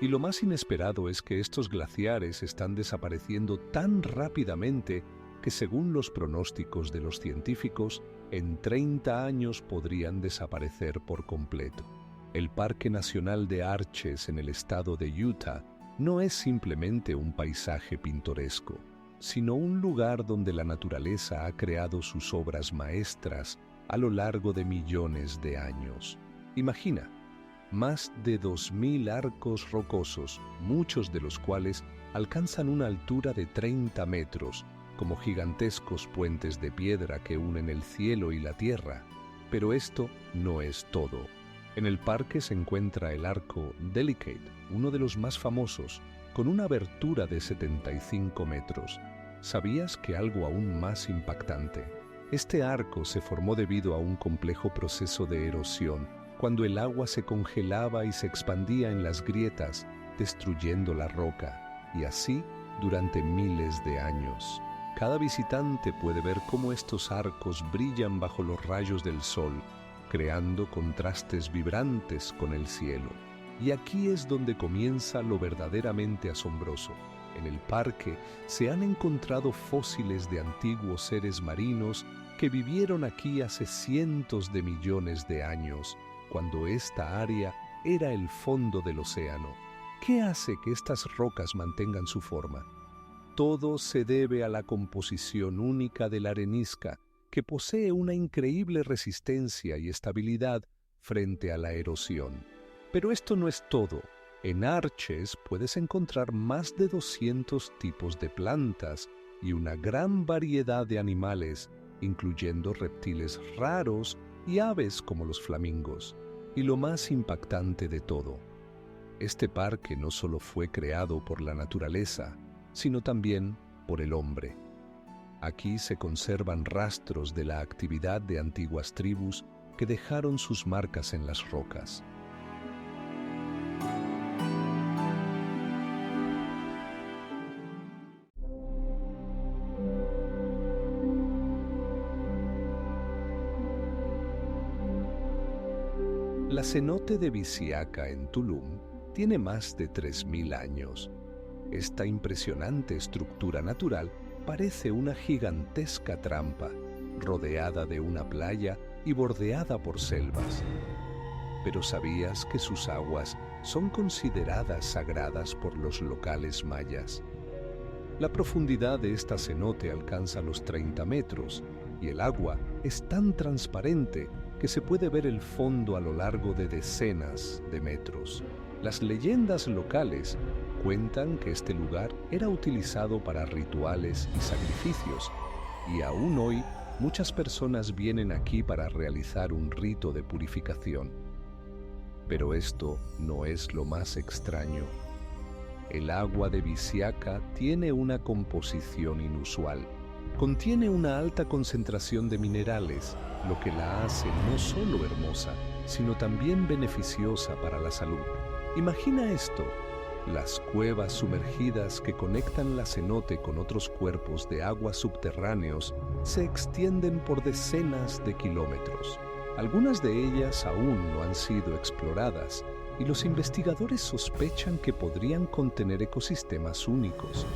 Y lo más inesperado es que estos glaciares están desapareciendo tan rápidamente que, según los pronósticos de los científicos, en 30 años podrían desaparecer por completo. El Parque Nacional de Arches en el estado de Utah no es simplemente un paisaje pintoresco, sino un lugar donde la naturaleza ha creado sus obras maestras a lo largo de millones de años. Imagina, más de 2.000 arcos rocosos, muchos de los cuales alcanzan una altura de 30 metros, como gigantescos puentes de piedra que unen el cielo y la tierra. Pero esto no es todo. En el parque se encuentra el arco Delicate, uno de los más famosos, con una abertura de 75 metros. ¿Sabías que algo aún más impactante? Este arco se formó debido a un complejo proceso de erosión, cuando el agua se congelaba y se expandía en las grietas, destruyendo la roca, y así durante miles de años. Cada visitante puede ver cómo estos arcos brillan bajo los rayos del sol, creando contrastes vibrantes con el cielo. Y aquí es donde comienza lo verdaderamente asombroso. En el parque se han encontrado fósiles de antiguos seres marinos que vivieron aquí hace cientos de millones de años, cuando esta área era el fondo del océano. ¿Qué hace que estas rocas mantengan su forma? Todo se debe a la composición única de la arenisca, que posee una increíble resistencia y estabilidad frente a la erosión. Pero esto no es todo. En Arches puedes encontrar más de 200 tipos de plantas y una gran variedad de animales, incluyendo reptiles raros y aves como los flamingos. Y lo más impactante de todo, este parque no solo fue creado por la naturaleza, sino también por el hombre. Aquí se conservan rastros de la actividad de antiguas tribus que dejaron sus marcas en las rocas. La cenote de Visiaca en Tulum tiene más de 3.000 años. Esta impresionante estructura natural parece una gigantesca trampa, rodeada de una playa y bordeada por selvas. Pero ¿sabías que sus aguas son consideradas sagradas por los locales mayas? La profundidad de esta cenote alcanza los 30 metros y el agua es tan transparente que se puede ver el fondo a lo largo de decenas de metros. Las leyendas locales cuentan que este lugar era utilizado para rituales y sacrificios, y aún hoy muchas personas vienen aquí para realizar un rito de purificación. Pero esto no es lo más extraño. El agua de Visiaca tiene una composición inusual. Contiene una alta concentración de minerales, lo que la hace no solo hermosa, sino también beneficiosa para la salud. Imagina esto: las cuevas sumergidas que conectan la cenote con otros cuerpos de agua subterráneos se extienden por decenas de kilómetros. Algunas de ellas aún no han sido exploradas, y los investigadores sospechan que podrían contener ecosistemas únicos.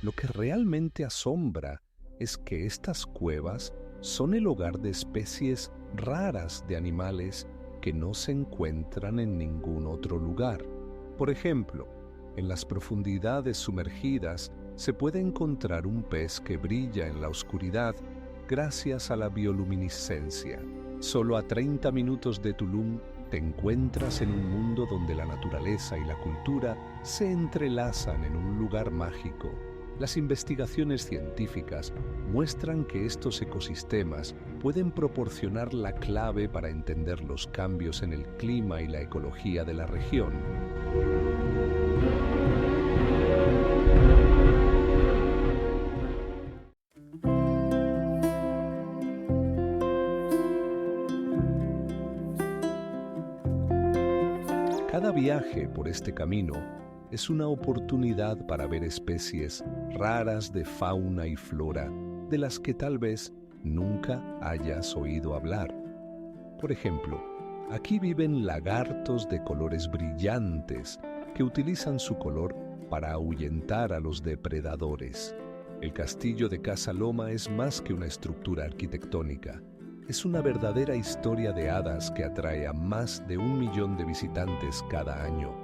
Lo que realmente asombra es que estas cuevas son el hogar de especies raras de animales que no se encuentran en ningún otro lugar. Por ejemplo, en las profundidades sumergidas se puede encontrar un pez que brilla en la oscuridad gracias a la bioluminiscencia. Solo a 30 minutos de Tulum te encuentras en un mundo donde la naturaleza y la cultura se entrelazan en un lugar mágico. Las investigaciones científicas muestran que estos ecosistemas pueden proporcionar la clave para entender los cambios en el clima y la ecología de la región. Cada viaje por este camino es una oportunidad para ver especies raras de fauna y flora de las que tal vez nunca hayas oído hablar. Por ejemplo, aquí viven lagartos de colores brillantes que utilizan su color para ahuyentar a los depredadores. El castillo de Casa Loma es más que una estructura arquitectónica. Es una verdadera historia de hadas que atrae a más de 1 millón de visitantes cada año.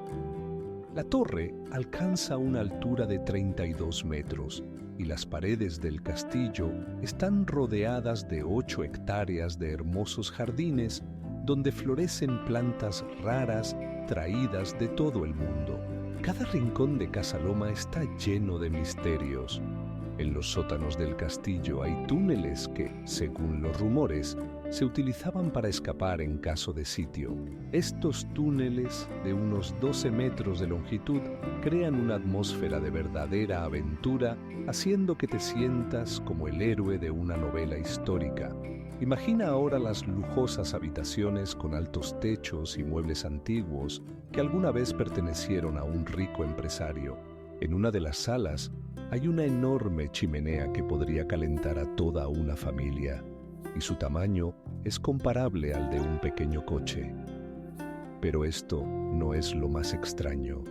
La torre alcanza una altura de 32 metros y las paredes del castillo están rodeadas de 8 hectáreas de hermosos jardines donde florecen plantas raras traídas de todo el mundo. Cada rincón de Casa Loma está lleno de misterios. En los sótanos del castillo hay túneles que, según los rumores, se utilizaban para escapar en caso de sitio. Estos túneles, de unos 12 metros de longitud, crean una atmósfera de verdadera aventura, haciendo que te sientas como el héroe de una novela histórica. Imagina ahora las lujosas habitaciones con altos techos y muebles antiguos que alguna vez pertenecieron a un rico empresario. En una de las salas hay una enorme chimenea que podría calentar a toda una familia, y su tamaño es comparable al de un pequeño coche. Pero esto no es lo más extraño.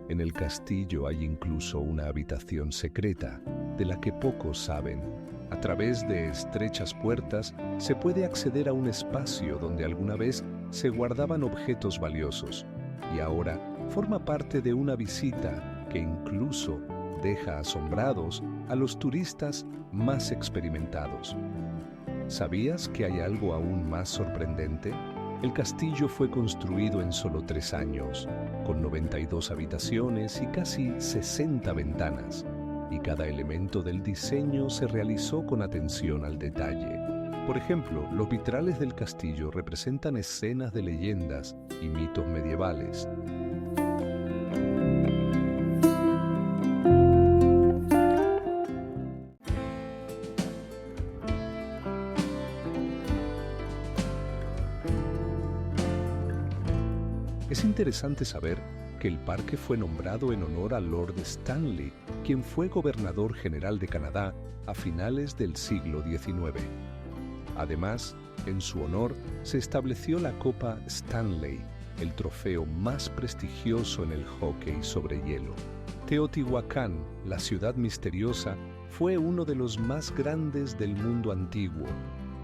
En el castillo hay incluso una habitación secreta, de la que pocos saben. A través de estrechas puertas se puede acceder a un espacio donde alguna vez se guardaban objetos valiosos, y ahora forma parte de una visita que incluso deja asombrados a los turistas más experimentados. ¿Sabías que hay algo aún más sorprendente? El castillo fue construido en solo 3 años, con 92 habitaciones y casi 60 ventanas, y cada elemento del diseño se realizó con atención al detalle. Por ejemplo, los vitrales del castillo representan escenas de leyendas y mitos medievales. Es interesante saber que el parque fue nombrado en honor a Lord Stanley, quien fue gobernador general de Canadá a finales del siglo XIX. Además, en su honor se estableció la Copa Stanley, el trofeo más prestigioso en el hockey sobre hielo. Teotihuacán, la ciudad misteriosa, fue uno de los más grandes del mundo antiguo,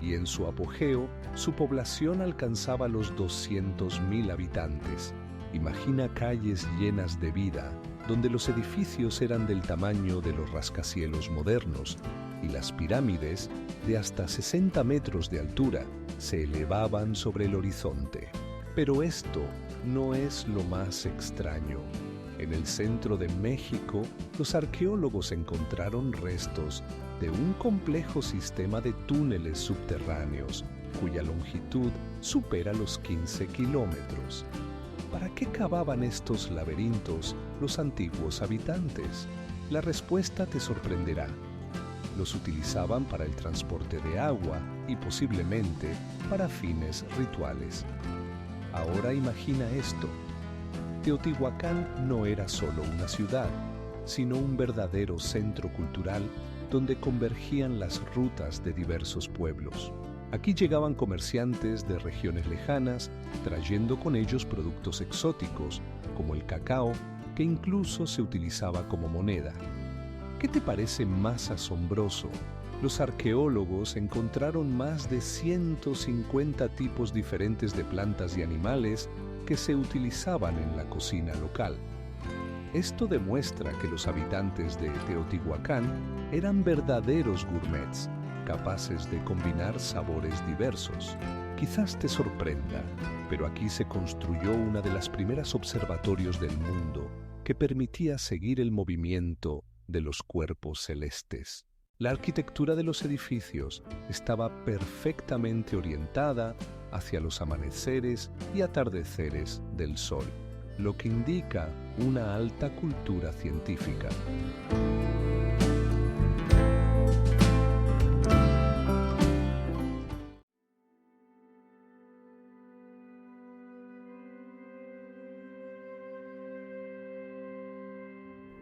y en su apogeo, su población alcanzaba los 200.000 habitantes. Imagina calles llenas de vida, donde los edificios eran del tamaño de los rascacielos modernos, y las pirámides, de hasta 60 metros de altura, se elevaban sobre el horizonte. Pero esto no es lo más extraño. En el centro de México, los arqueólogos encontraron restos de un complejo sistema de túneles subterráneos, cuya longitud supera los 15 kilómetros. ¿Para qué cavaban estos laberintos los antiguos habitantes? La respuesta te sorprenderá. Los utilizaban para el transporte de agua y posiblemente para fines rituales. Ahora imagina esto. Teotihuacán no era solo una ciudad, sino un verdadero centro cultural donde convergían las rutas de diversos pueblos. Aquí llegaban comerciantes de regiones lejanas, trayendo con ellos productos exóticos, como el cacao, que incluso se utilizaba como moneda. ¿Qué te parece más asombroso? Los arqueólogos encontraron más de 150 tipos diferentes de plantas y animales que se utilizaban en la cocina local. Esto demuestra que los habitantes de Teotihuacán eran verdaderos gourmets, capaces de combinar sabores diversos. Quizás te sorprenda, pero aquí se construyó una de las primeras observatorios del mundo que permitía seguir el movimiento de los cuerpos celestes. La arquitectura de los edificios estaba perfectamente orientada hacia los amaneceres y atardeceres del sol, lo que indica una alta cultura científica.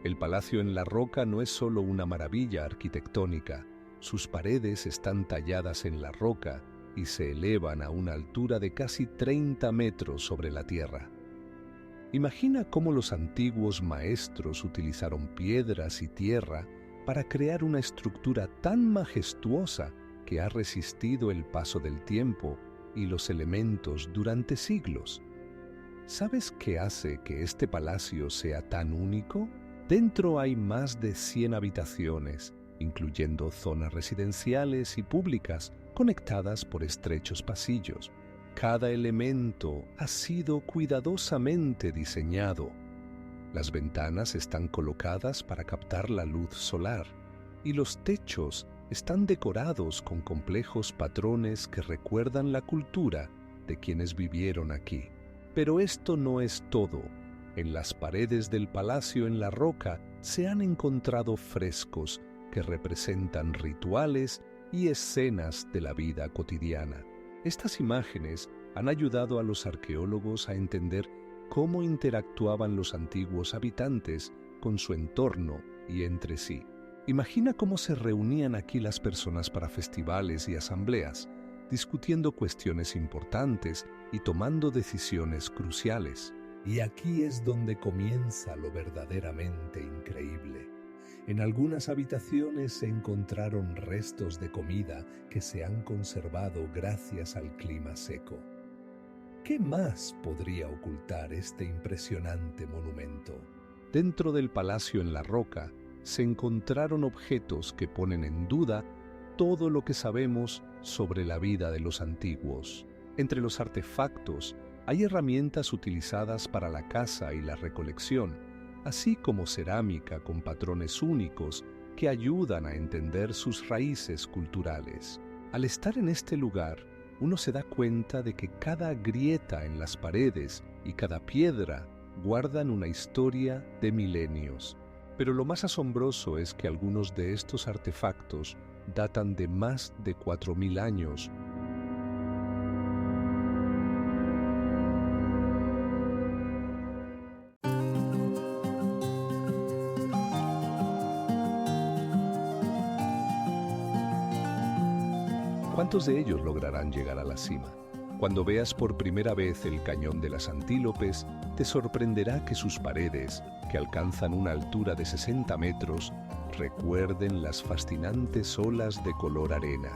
El Palacio en la Roca no es solo una maravilla arquitectónica. Sus paredes están talladas en la roca y se elevan a una altura de casi 30 metros sobre la tierra. Imagina cómo los antiguos maestros utilizaron piedras y tierra para crear una estructura tan majestuosa que ha resistido el paso del tiempo y los elementos durante siglos. ¿Sabes qué hace que este palacio sea tan único? Dentro hay más de 100 habitaciones, incluyendo zonas residenciales y públicas conectadas por estrechos pasillos. Cada elemento ha sido cuidadosamente diseñado. Las ventanas están colocadas para captar la luz solar y los techos están decorados con complejos patrones que recuerdan la cultura de quienes vivieron aquí. Pero esto no es todo. En las paredes del palacio en la roca se han encontrado frescos que representan rituales y escenas de la vida cotidiana. Estas imágenes han ayudado a los arqueólogos a entender cómo interactuaban los antiguos habitantes con su entorno y entre sí. Imagina cómo se reunían aquí las personas para festivales y asambleas, discutiendo cuestiones importantes y tomando decisiones cruciales. Y aquí es donde comienza lo verdaderamente increíble. En algunas habitaciones se encontraron restos de comida que se han conservado gracias al clima seco. ¿Qué más podría ocultar este impresionante monumento? Dentro del palacio en la roca se encontraron objetos que ponen en duda todo lo que sabemos sobre la vida de los antiguos. Entre los artefactos hay herramientas utilizadas para la caza y la recolección, así como cerámica con patrones únicos que ayudan a entender sus raíces culturales. Al estar en este lugar, uno se da cuenta de que cada grieta en las paredes y cada piedra guardan una historia de milenios. Pero lo más asombroso es que algunos de estos artefactos datan de más de 4000 años. ¿Cuántos de ellos lograrán llegar a la cima? Cuando veas por primera vez el Cañón de las Antílopes, te sorprenderá que sus paredes, que alcanzan una altura de 60 metros, recuerden las fascinantes olas de color arena.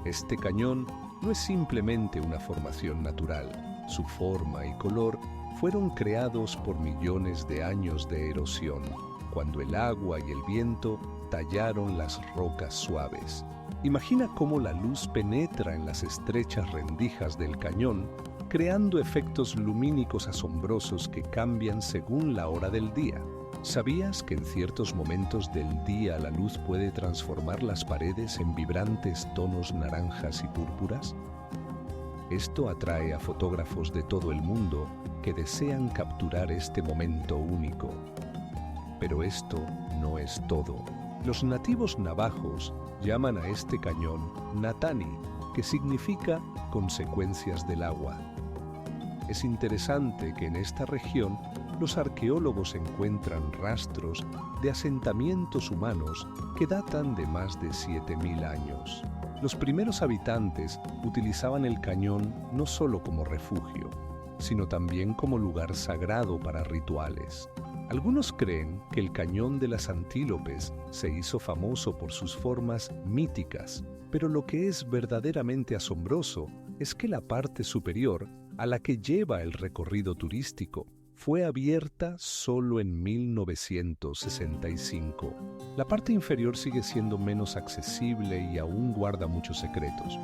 Este cañón no es simplemente una formación natural. Su forma y color fueron creados por millones de años de erosión, cuando el agua y el viento tallaron las rocas suaves. Imagina cómo la luz penetra en las estrechas rendijas del cañón, creando efectos lumínicos asombrosos que cambian según la hora del día. ¿Sabías que en ciertos momentos del día la luz puede transformar las paredes en vibrantes tonos naranjas y púrpuras? Esto atrae a fotógrafos de todo el mundo que desean capturar este momento único. Pero esto no es todo. Los nativos navajos llaman a este cañón Natani, que significa consecuencias del agua. Es interesante que en esta región los arqueólogos encuentran rastros de asentamientos humanos que datan de más de 7000 años. Los primeros habitantes utilizaban el cañón no solo como refugio, sino también como lugar sagrado para rituales. Algunos creen que el Cañón de las Antílopes se hizo famoso por sus formas míticas, pero lo que es verdaderamente asombroso es que la parte superior, a la que lleva el recorrido turístico, fue abierta solo en 1965. La parte inferior sigue siendo menos accesible y aún guarda muchos secretos.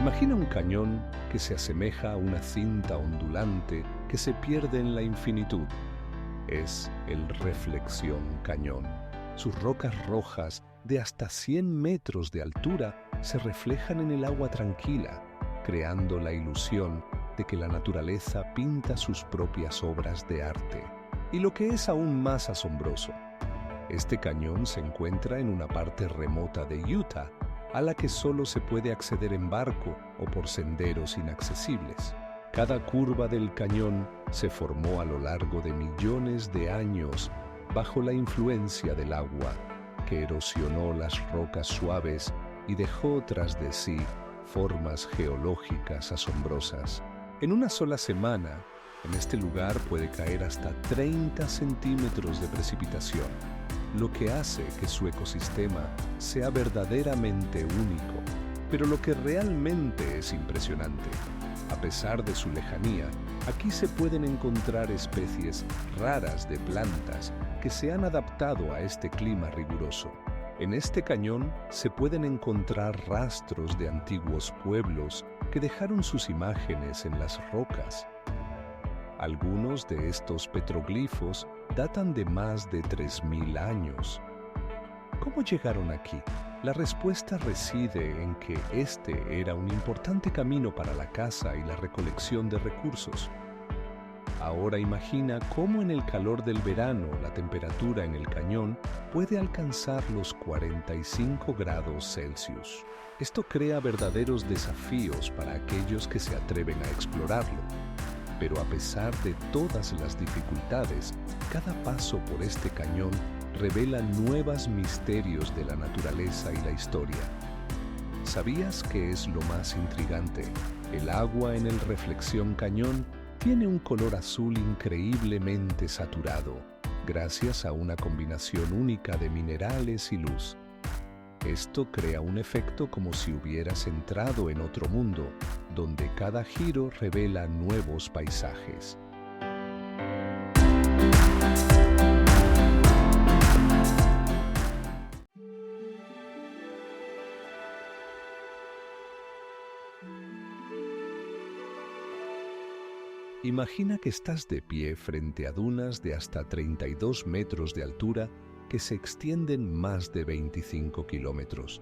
Imagina un cañón que se asemeja a una cinta ondulante que se pierde en la infinitud. Es el Reflexión Cañón. Sus rocas rojas de hasta 100 metros de altura se reflejan en el agua tranquila, creando la ilusión de que la naturaleza pinta sus propias obras de arte. Y lo que es aún más asombroso, este cañón se encuentra en una parte remota de Utah, a la que solo se puede acceder en barco o por senderos inaccesibles. Cada curva del cañón se formó a lo largo de millones de años bajo la influencia del agua, que erosionó las rocas suaves y dejó tras de sí formas geológicas asombrosas. En una sola semana, en este lugar puede caer hasta 30 centímetros de precipitación, lo que hace que su ecosistema sea verdaderamente único. Pero lo que realmente es impresionante, a pesar de su lejanía, aquí se pueden encontrar especies raras de plantas que se han adaptado a este clima riguroso. En este cañón se pueden encontrar rastros de antiguos pueblos que dejaron sus imágenes en las rocas. Algunos de estos petroglifos datan de más de 3000 años. ¿Cómo llegaron aquí? La respuesta reside en que este era un importante camino para la caza y la recolección de recursos. Ahora imagina cómo en el calor del verano la temperatura en el cañón puede alcanzar los 45 grados Celsius. Esto crea verdaderos desafíos para aquellos que se atreven a explorarlo. Pero a pesar de todas las dificultades, cada paso por este cañón revela nuevos misterios de la naturaleza y la historia. ¿Sabías qué es lo más intrigante? El agua en el Reflexión Cañón tiene un color azul increíblemente saturado, gracias a una combinación única de minerales y luz. Esto crea un efecto como si hubieras entrado en otro mundo, donde cada giro revela nuevos paisajes. Imagina que estás de pie frente a dunas de hasta 32 metros de altura que se extienden más de 25 kilómetros.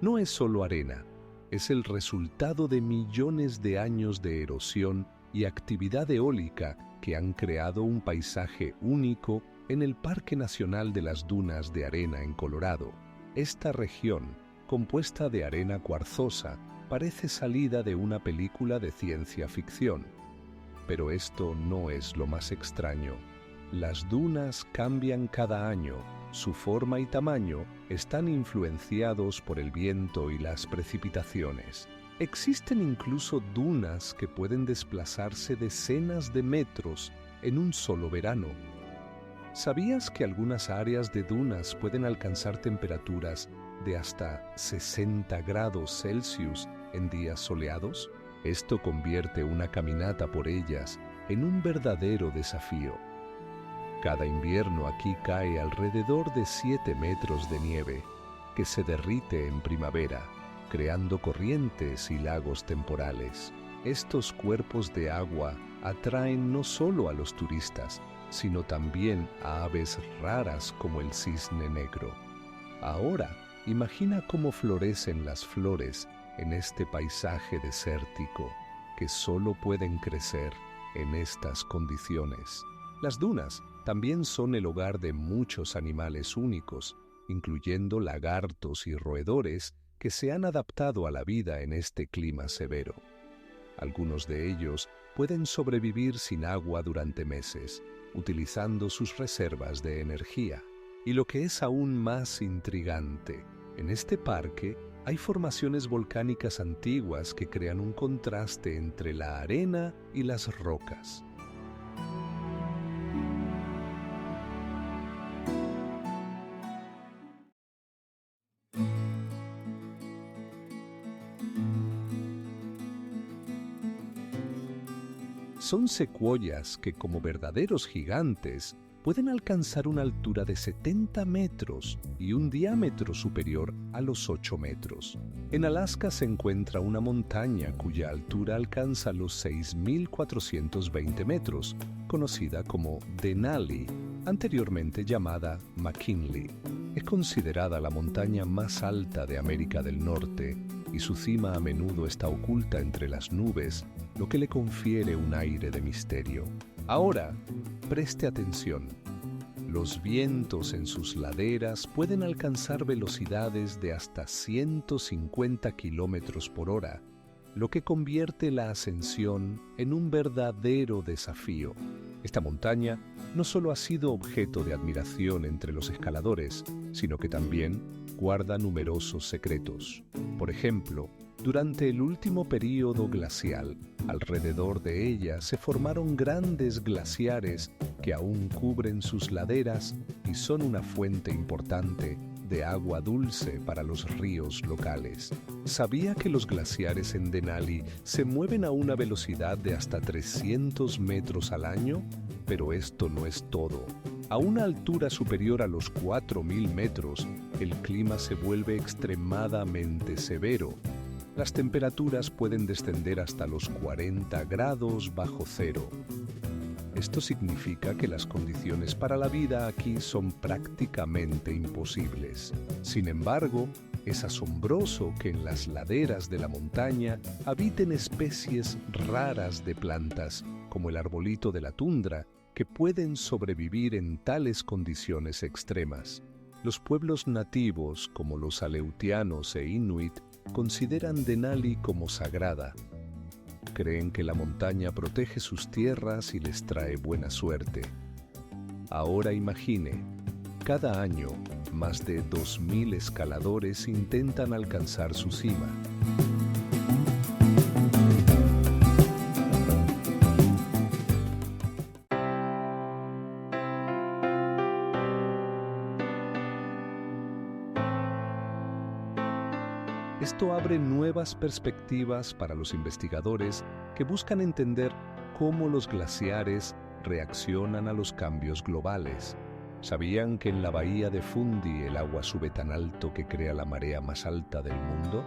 No es solo arena, es el resultado de millones de años de erosión y actividad eólica que han creado un paisaje único en el Parque Nacional de las Dunas de Arena en Colorado. Esta región, compuesta de arena cuarzosa, parece salida de una película de ciencia ficción. Pero esto no es lo más extraño. Las dunas cambian cada año. Su forma y tamaño están influenciados por el viento y las precipitaciones. Existen incluso dunas que pueden desplazarse decenas de metros en un solo verano. ¿Sabías que algunas áreas de dunas pueden alcanzar temperaturas de hasta 60 grados Celsius en días soleados? Esto convierte una caminata por ellas en un verdadero desafío. Cada invierno aquí cae alrededor de 7 metros de nieve, que se derrite en primavera, creando corrientes y lagos temporales. Estos cuerpos de agua atraen no solo a los turistas, sino también a aves raras como el cisne negro. Ahora, imagina cómo florecen las flores en este paisaje desértico, que solo pueden crecer en estas condiciones. Las dunas también son el hogar de muchos animales únicos, incluyendo lagartos y roedores que se han adaptado a la vida en este clima severo. Algunos de ellos pueden sobrevivir sin agua durante meses, utilizando sus reservas de energía. Y lo que es aún más intrigante, en este parque hay formaciones volcánicas antiguas que crean un contraste entre la arena y las rocas. Son secuoyas que, como verdaderos gigantes, pueden alcanzar una altura de 70 metros y un diámetro superior a los 8 metros. En Alaska se encuentra una montaña cuya altura alcanza los 6.420 metros, conocida como Denali, anteriormente llamada McKinley. Es considerada la montaña más alta de América del Norte y su cima a menudo está oculta entre las nubes, lo que le confiere un aire de misterio. Ahora, preste atención. Los vientos en sus laderas pueden alcanzar velocidades de hasta 150 kilómetros por hora, lo que convierte la ascensión en un verdadero desafío. Esta montaña no solo ha sido objeto de admiración entre los escaladores, sino que también guarda numerosos secretos. Por ejemplo, durante el último período glacial, alrededor de ella se formaron grandes glaciares que aún cubren sus laderas y son una fuente importante de agua dulce para los ríos locales. ¿Sabía que los glaciares en Denali se mueven a una velocidad de hasta 300 metros al año? Pero esto no es todo. A una altura superior a los 4.000 metros, el clima se vuelve extremadamente severo. Las temperaturas pueden descender hasta los 40 grados bajo cero. Esto significa que las condiciones para la vida aquí son prácticamente imposibles. Sin embargo, es asombroso que en las laderas de la montaña habiten especies raras de plantas, como el arbolito de la tundra, que pueden sobrevivir en tales condiciones extremas. Los pueblos nativos, como los aleutianos e inuit, consideran Denali como sagrada. Creen que la montaña protege sus tierras y les trae buena suerte. Ahora imagine, cada año, más de 2.000 escaladores intentan alcanzar su cima. Esto abre nuevas perspectivas para los investigadores que buscan entender cómo los glaciares reaccionan a los cambios globales. ¿Sabían que en la bahía de Fundy el agua sube tan alto que crea la marea más alta del mundo?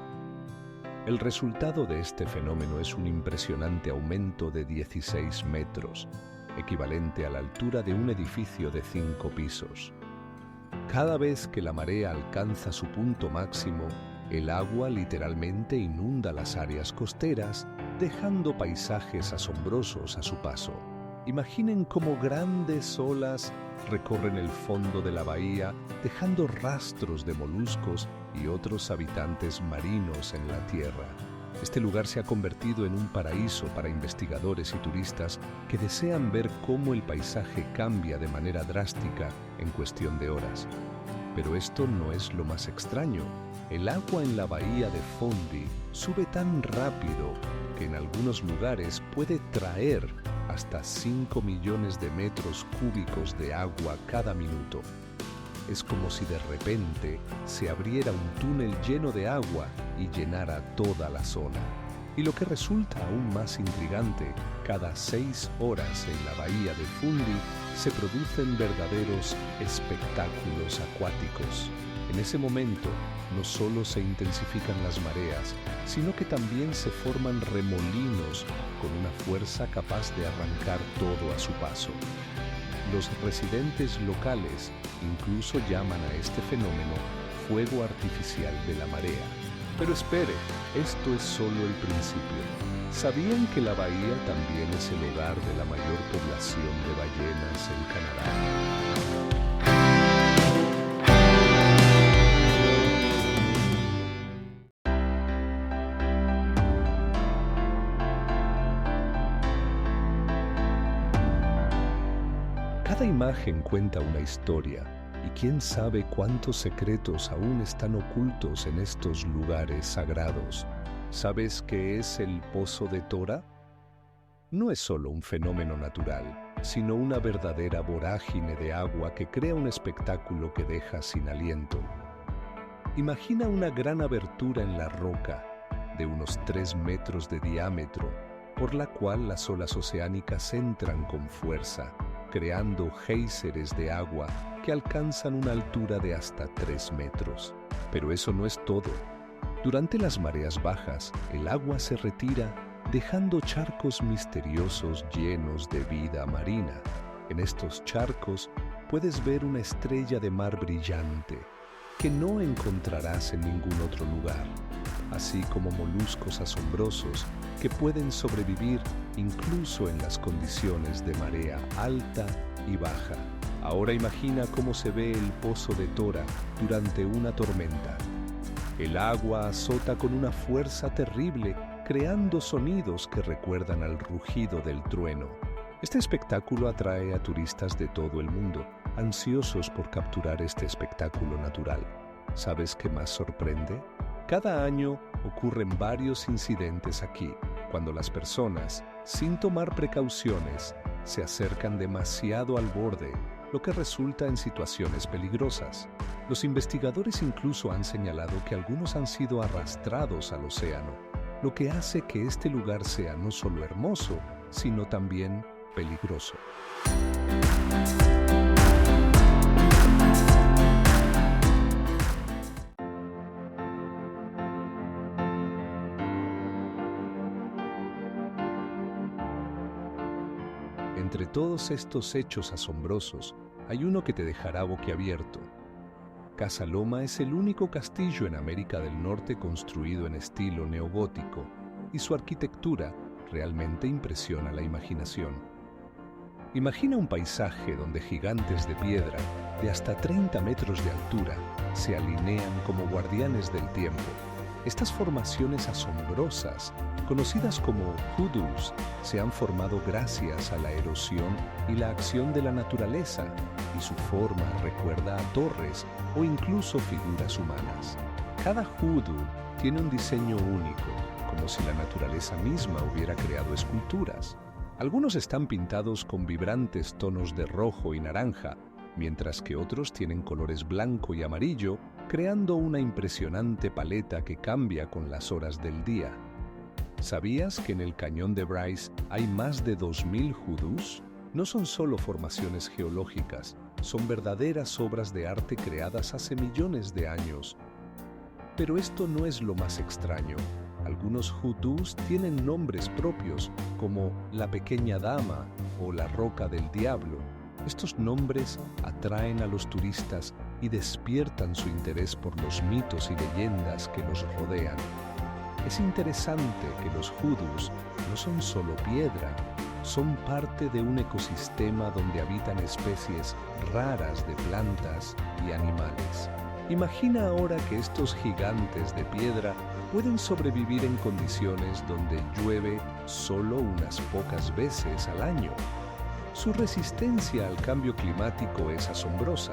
El resultado de este fenómeno es un impresionante aumento de 16 metros, equivalente a la altura de un edificio de 5 pisos. Cada vez que la marea alcanza su punto máximo, el agua literalmente inunda las áreas costeras, dejando paisajes asombrosos a su paso. Imaginen cómo grandes olas recorren el fondo de la bahía, dejando rastros de moluscos y otros habitantes marinos en la tierra. Este lugar se ha convertido en un paraíso para investigadores y turistas que desean ver cómo el paisaje cambia de manera drástica en cuestión de horas. Pero esto no es lo más extraño. El agua en la bahía de Fundy sube tan rápido que en algunos lugares puede traer hasta 5 millones de metros cúbicos de agua cada minuto. Es como si de repente se abriera un túnel lleno de agua y llenara toda la zona. Y lo que resulta aún más intrigante, cada 6 horas en la bahía de Fundy se producen verdaderos espectáculos acuáticos. En ese momento, no solo se intensifican las mareas, sino que también se forman remolinos con una fuerza capaz de arrancar todo a su paso. Los residentes locales incluso llaman a este fenómeno fuego artificial de la marea. Pero espere, esto es solo el principio. ¿Sabían que la bahía también es el hogar de la mayor población de ballenas en Canadá? Cada imagen cuenta una historia, y quién sabe cuántos secretos aún están ocultos en estos lugares sagrados. ¿Sabes qué es el Pozo de Tora? No es solo un fenómeno natural, sino una verdadera vorágine de agua que crea un espectáculo que deja sin aliento. Imagina una gran abertura en la roca, de unos 3 metros de diámetro, por la cual las olas oceánicas entran con fuerza, creando géiseres de agua que alcanzan una altura de hasta 3 metros. Pero eso no es todo. Durante las mareas bajas, el agua se retira, dejando charcos misteriosos llenos de vida marina. En estos charcos puedes ver una estrella de mar brillante que no encontrarás en ningún otro lugar, así como moluscos asombrosos que pueden sobrevivir incluso en las condiciones de marea alta y baja. Ahora imagina cómo se ve el Pozo de Tora durante una tormenta. El agua azota con una fuerza terrible, creando sonidos que recuerdan al rugido del trueno. Este espectáculo atrae a turistas de todo el mundo, ansiosos por capturar este espectáculo natural. ¿Sabes qué más sorprende? Cada año ocurren varios incidentes aquí, cuando las personas, sin tomar precauciones, se acercan demasiado al borde, lo que resulta en situaciones peligrosas. Los investigadores incluso han señalado que algunos han sido arrastrados al océano, lo que hace que este lugar sea no solo hermoso, sino también peligroso. Entre todos estos hechos asombrosos, hay uno que te dejará boquiabierto. Casa Loma es el único castillo en América del Norte construido en estilo neogótico, y su arquitectura realmente impresiona la imaginación. Imagina un paisaje donde gigantes de piedra de hasta 30 metros de altura se alinean como guardianes del tiempo. Estas formaciones asombrosas, conocidas como hoodoos, se han formado gracias a la erosión y la acción de la naturaleza, y su forma recuerda a torres o incluso figuras humanas. Cada hoodoo tiene un diseño único, como si la naturaleza misma hubiera creado esculturas. Algunos están pintados con vibrantes tonos de rojo y naranja, mientras que otros tienen colores blanco y amarillo, creando una impresionante paleta que cambia con las horas del día. ¿Sabías que en el cañón de Bryce hay más de 2000 hoodoos? No son solo formaciones geológicas, son verdaderas obras de arte creadas hace millones de años. Pero esto no es lo más extraño. Algunos hoodoos tienen nombres propios, como la Pequeña Dama o la Roca del Diablo. Estos nombres atraen a los turistas y despiertan su interés por los mitos y leyendas que los rodean. Es interesante que los hoodoos no son solo piedra, son parte de un ecosistema donde habitan especies raras de plantas y animales. Imagina ahora que estos gigantes de piedra pueden sobrevivir en condiciones donde llueve solo unas pocas veces al año. Su resistencia al cambio climático es asombrosa.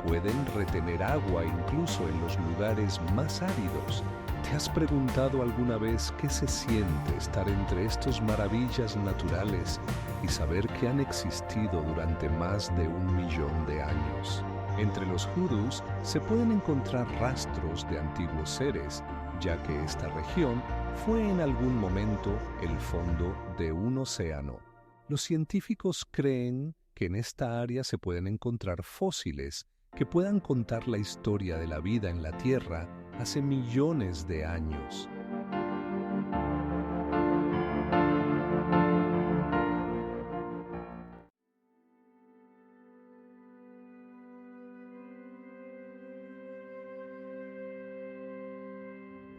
Pueden retener agua incluso en los lugares más áridos. ¿Te has preguntado alguna vez qué se siente estar entre estas maravillas naturales y saber que han existido durante más de 1.000.000 de años? Entre los hoodoos se pueden encontrar rastros de antiguos seres, ya que esta región fue en algún momento el fondo de un océano. Los científicos creen que en esta área se pueden encontrar fósiles que puedan contar la historia de la vida en la Tierra hace millones de años.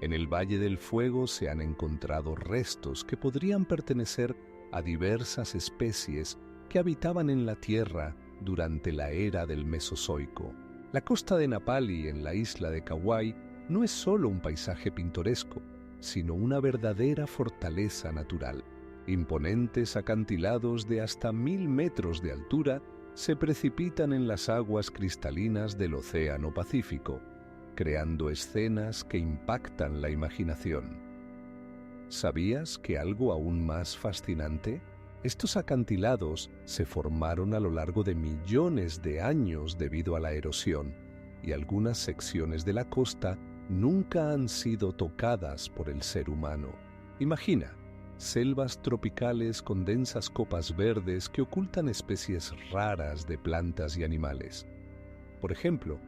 En el Valle del Fuego se han encontrado restos que podrían pertenecer a diversas especies que habitaban en la Tierra durante la era del Mesozoico. La costa de Napali, en la isla de Kauai, no es solo un paisaje pintoresco, sino una verdadera fortaleza natural. Imponentes acantilados de hasta 1000 metros de altura se precipitan en las aguas cristalinas del Océano Pacífico, creando escenas que impactan la imaginación. ¿Sabías que algo aún más fascinante? Estos acantilados se formaron a lo largo de millones de años debido a la erosión, y algunas secciones de la costa nunca han sido tocadas por el ser humano. Imagina, selvas tropicales con densas copas verdes que ocultan especies raras de plantas y animales. Por ejemplo,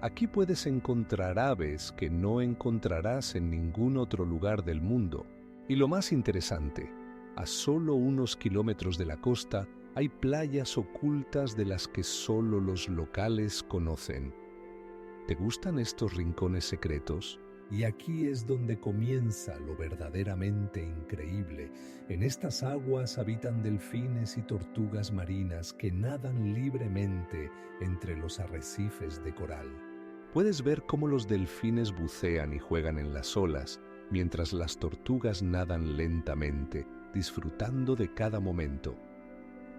aquí puedes encontrar aves que no encontrarás en ningún otro lugar del mundo. Y lo más interesante, a solo unos kilómetros de la costa hay playas ocultas de las que solo los locales conocen. ¿Te gustan estos rincones secretos? Y aquí es donde comienza lo verdaderamente increíble. En estas aguas habitan delfines y tortugas marinas que nadan libremente entre los arrecifes de coral. Puedes ver cómo los delfines bucean y juegan en las olas, mientras las tortugas nadan lentamente, disfrutando de cada momento.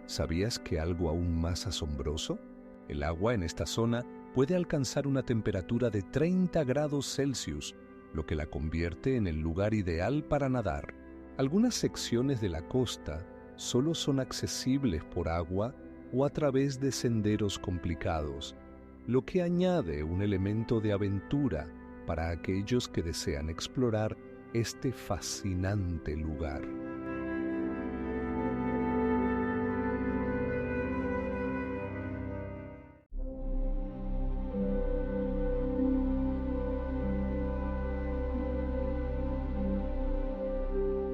¿Sabías que algo aún más asombroso? El agua en esta zona puede alcanzar una temperatura de 30 grados Celsius, lo que la convierte en el lugar ideal para nadar. Algunas secciones de la costa solo son accesibles por agua o a través de senderos complicados, lo que añade un elemento de aventura para aquellos que desean explorar este fascinante lugar.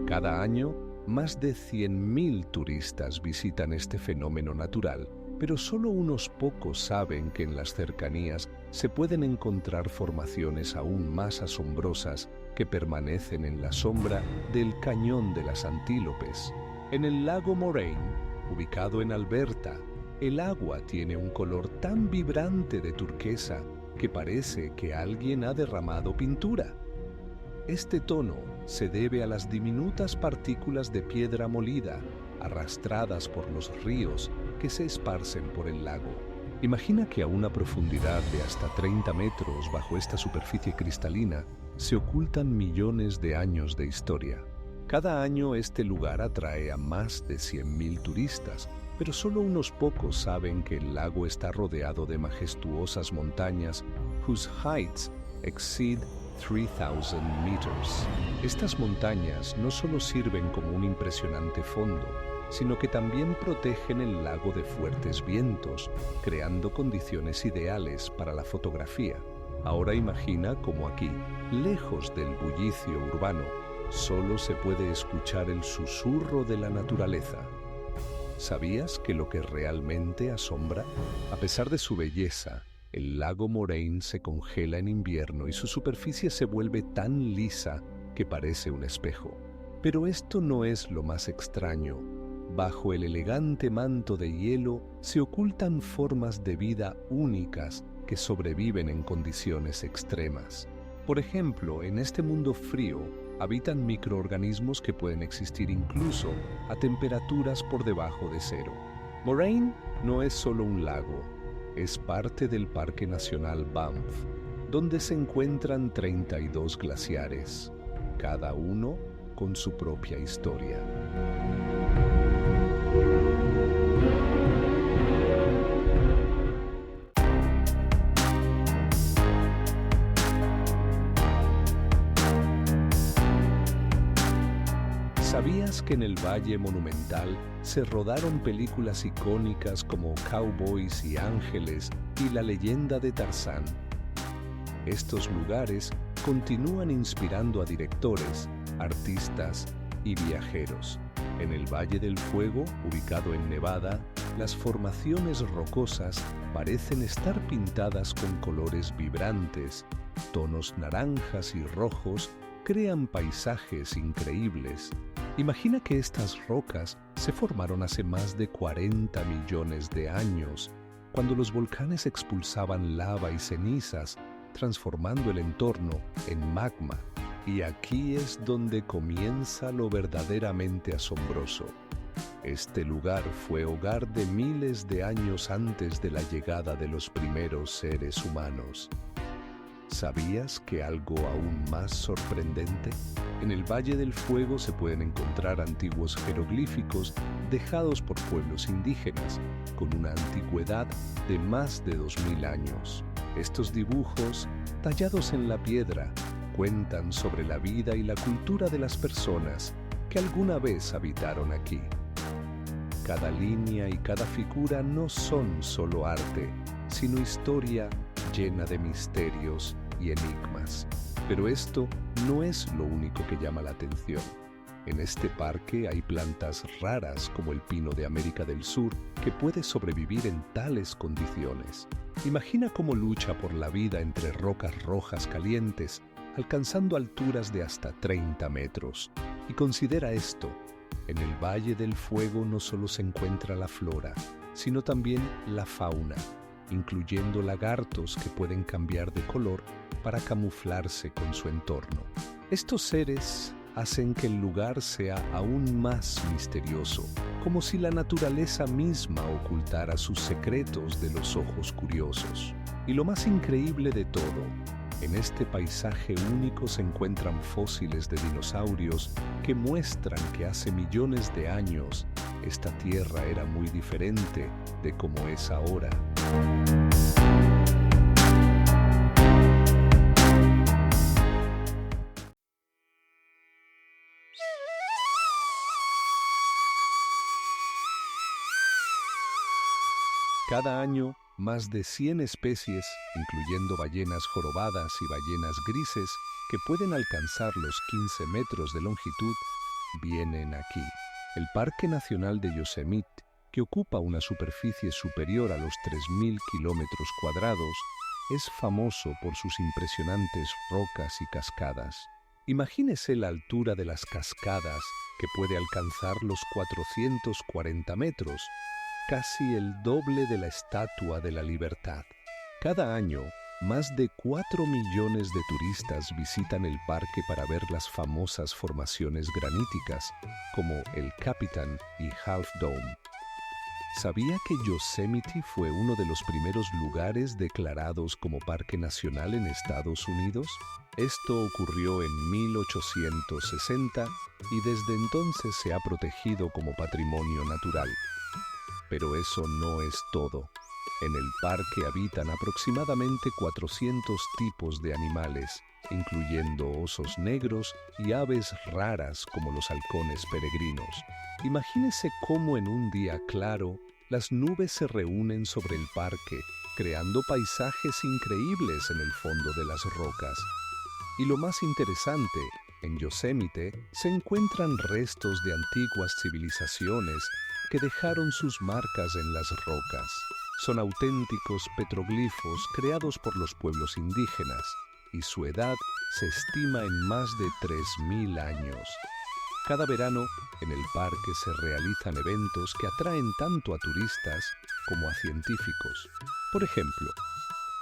Cada año, más de 100.000 turistas visitan este fenómeno natural, pero solo unos pocos saben que en las cercanías se pueden encontrar formaciones aún más asombrosas que permanecen en la sombra del Cañón de las Antílopes. En el lago Moraine, ubicado en Alberta, el agua tiene un color tan vibrante de turquesa que parece que alguien ha derramado pintura. Este tono se debe a las diminutas partículas de piedra molida arrastradas por los ríos que se esparcen por el lago. Imagina que a una profundidad de hasta 30 metros bajo esta superficie cristalina se ocultan millones de años de historia. Cada año este lugar atrae a más de 100.000 turistas, pero solo unos pocos saben que el lago está rodeado de majestuosas montañas whose heights exceed 3,000 meters. Estas montañas no solo sirven como un impresionante fondo, sino que también protegen el lago de fuertes vientos, creando condiciones ideales para la fotografía. Ahora imagina cómo aquí, lejos del bullicio urbano, solo se puede escuchar el susurro de la naturaleza. ¿Sabías que lo que realmente asombra? A pesar de su belleza, el lago Moraine se congela en invierno y su superficie se vuelve tan lisa que parece un espejo. Pero esto no es lo más extraño. Bajo el elegante manto de hielo se ocultan formas de vida únicas que sobreviven en condiciones extremas. Por ejemplo, en este mundo frío habitan microorganismos que pueden existir incluso a temperaturas por debajo de cero. Moraine no es solo un lago, es parte del Parque Nacional Banff, donde se encuentran 32 glaciares, cada uno con su propia historia. ¿Sabías que en el Valle Monumental se rodaron películas icónicas como Cowboys y Ángeles y La leyenda de Tarzán? Estos lugares continúan inspirando a directores, artistas y viajeros. En el Valle del Fuego, ubicado en Nevada, las formaciones rocosas parecen estar pintadas con colores vibrantes. Tonos naranjas y rojos crean paisajes increíbles. Imagina que estas rocas se formaron hace más de 40 millones de años, cuando los volcanes expulsaban lava y cenizas, transformando el entorno en magma. Y aquí es donde comienza lo verdaderamente asombroso. Este lugar fue hogar de miles de años antes de la llegada de los primeros seres humanos. ¿Sabías que algo aún más sorprendente? En el Valle del Fuego se pueden encontrar antiguos jeroglíficos dejados por pueblos indígenas, con una antigüedad de más de 2000 años. Estos dibujos, tallados en la piedra, cuentan sobre la vida y la cultura de las personas que alguna vez habitaron aquí. Cada línea y cada figura no son solo arte, sino historia llena de misterios y enigmas. Pero esto no es lo único que llama la atención. En este parque hay plantas raras como el pino de América del Sur que puede sobrevivir en tales condiciones. Imagina cómo lucha por la vida entre rocas rojas calientes, alcanzando alturas de hasta 30 metros. Y considera esto: en el Valle del Fuego no solo se encuentra la flora, sino también la fauna. incluyendo lagartos que pueden cambiar de color para camuflarse con su entorno. Estos seres hacen que el lugar sea aún más misterioso, como si la naturaleza misma ocultara sus secretos de los ojos curiosos. Y lo más increíble de todo, en este paisaje único se encuentran fósiles de dinosaurios que muestran que hace millones de años esta tierra era muy diferente de como es ahora. Cada año, más de 100 especies, incluyendo ballenas jorobadas y ballenas grises, que pueden alcanzar los 15 metros de longitud, vienen aquí. El Parque Nacional de Yosemite, que ocupa una superficie superior a los 3.000 kilómetros cuadrados, es famoso por sus impresionantes rocas y cascadas. Imagínese la altura de las cascadas, que puede alcanzar los 440 metros, casi el doble de la Estatua de la Libertad. Cada año, más de 4 millones de turistas visitan el parque para ver las famosas formaciones graníticas, como el Capitan y Half Dome. ¿Sabía que Yosemite fue uno de los primeros lugares declarados como Parque Nacional en Estados Unidos? Esto ocurrió en 1860 y desde entonces se ha protegido como patrimonio natural. Pero eso no es todo. En el parque habitan aproximadamente 400 tipos de animales, incluyendo osos negros y aves raras como los halcones peregrinos. Imagínese cómo en un día claro, las nubes se reúnen sobre el parque, creando paisajes increíbles en el fondo de las rocas. Y lo más interesante, en Yosemite se encuentran restos de antiguas civilizaciones que dejaron sus marcas en las rocas. Son auténticos petroglifos creados por los pueblos indígenas, y su edad se estima en más de 3.000 años. Cada verano, en el parque se realizan eventos que atraen tanto a turistas como a científicos. Por ejemplo,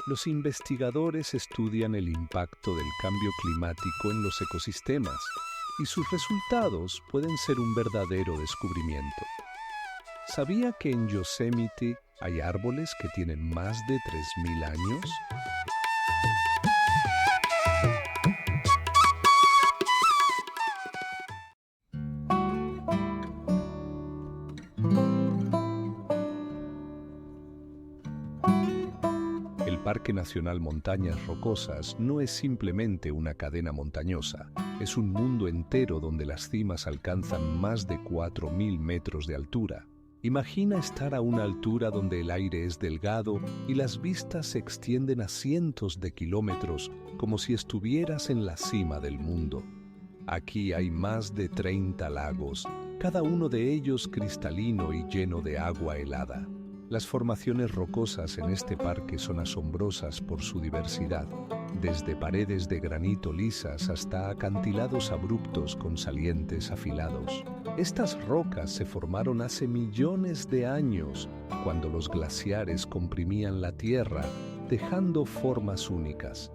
los investigadores estudian el impacto del cambio climático en los ecosistemas, y sus resultados pueden ser un verdadero descubrimiento. ¿Sabía que en Yosemite hay árboles que tienen más de 3.000 años? El Parque Nacional Montañas Rocosas no es simplemente una cadena montañosa, es un mundo entero donde las cimas alcanzan más de 4.000 metros de altura. Imagina estar a una altura donde el aire es delgado y las vistas se extienden a cientos de kilómetros, como si estuvieras en la cima del mundo. Aquí hay más de 30 lagos, cada uno de ellos cristalino y lleno de agua helada. Las formaciones rocosas en este parque son asombrosas por su diversidad, desde paredes de granito lisas hasta acantilados abruptos con salientes afilados. Estas rocas se formaron hace millones de años, cuando los glaciares comprimían la tierra, dejando formas únicas.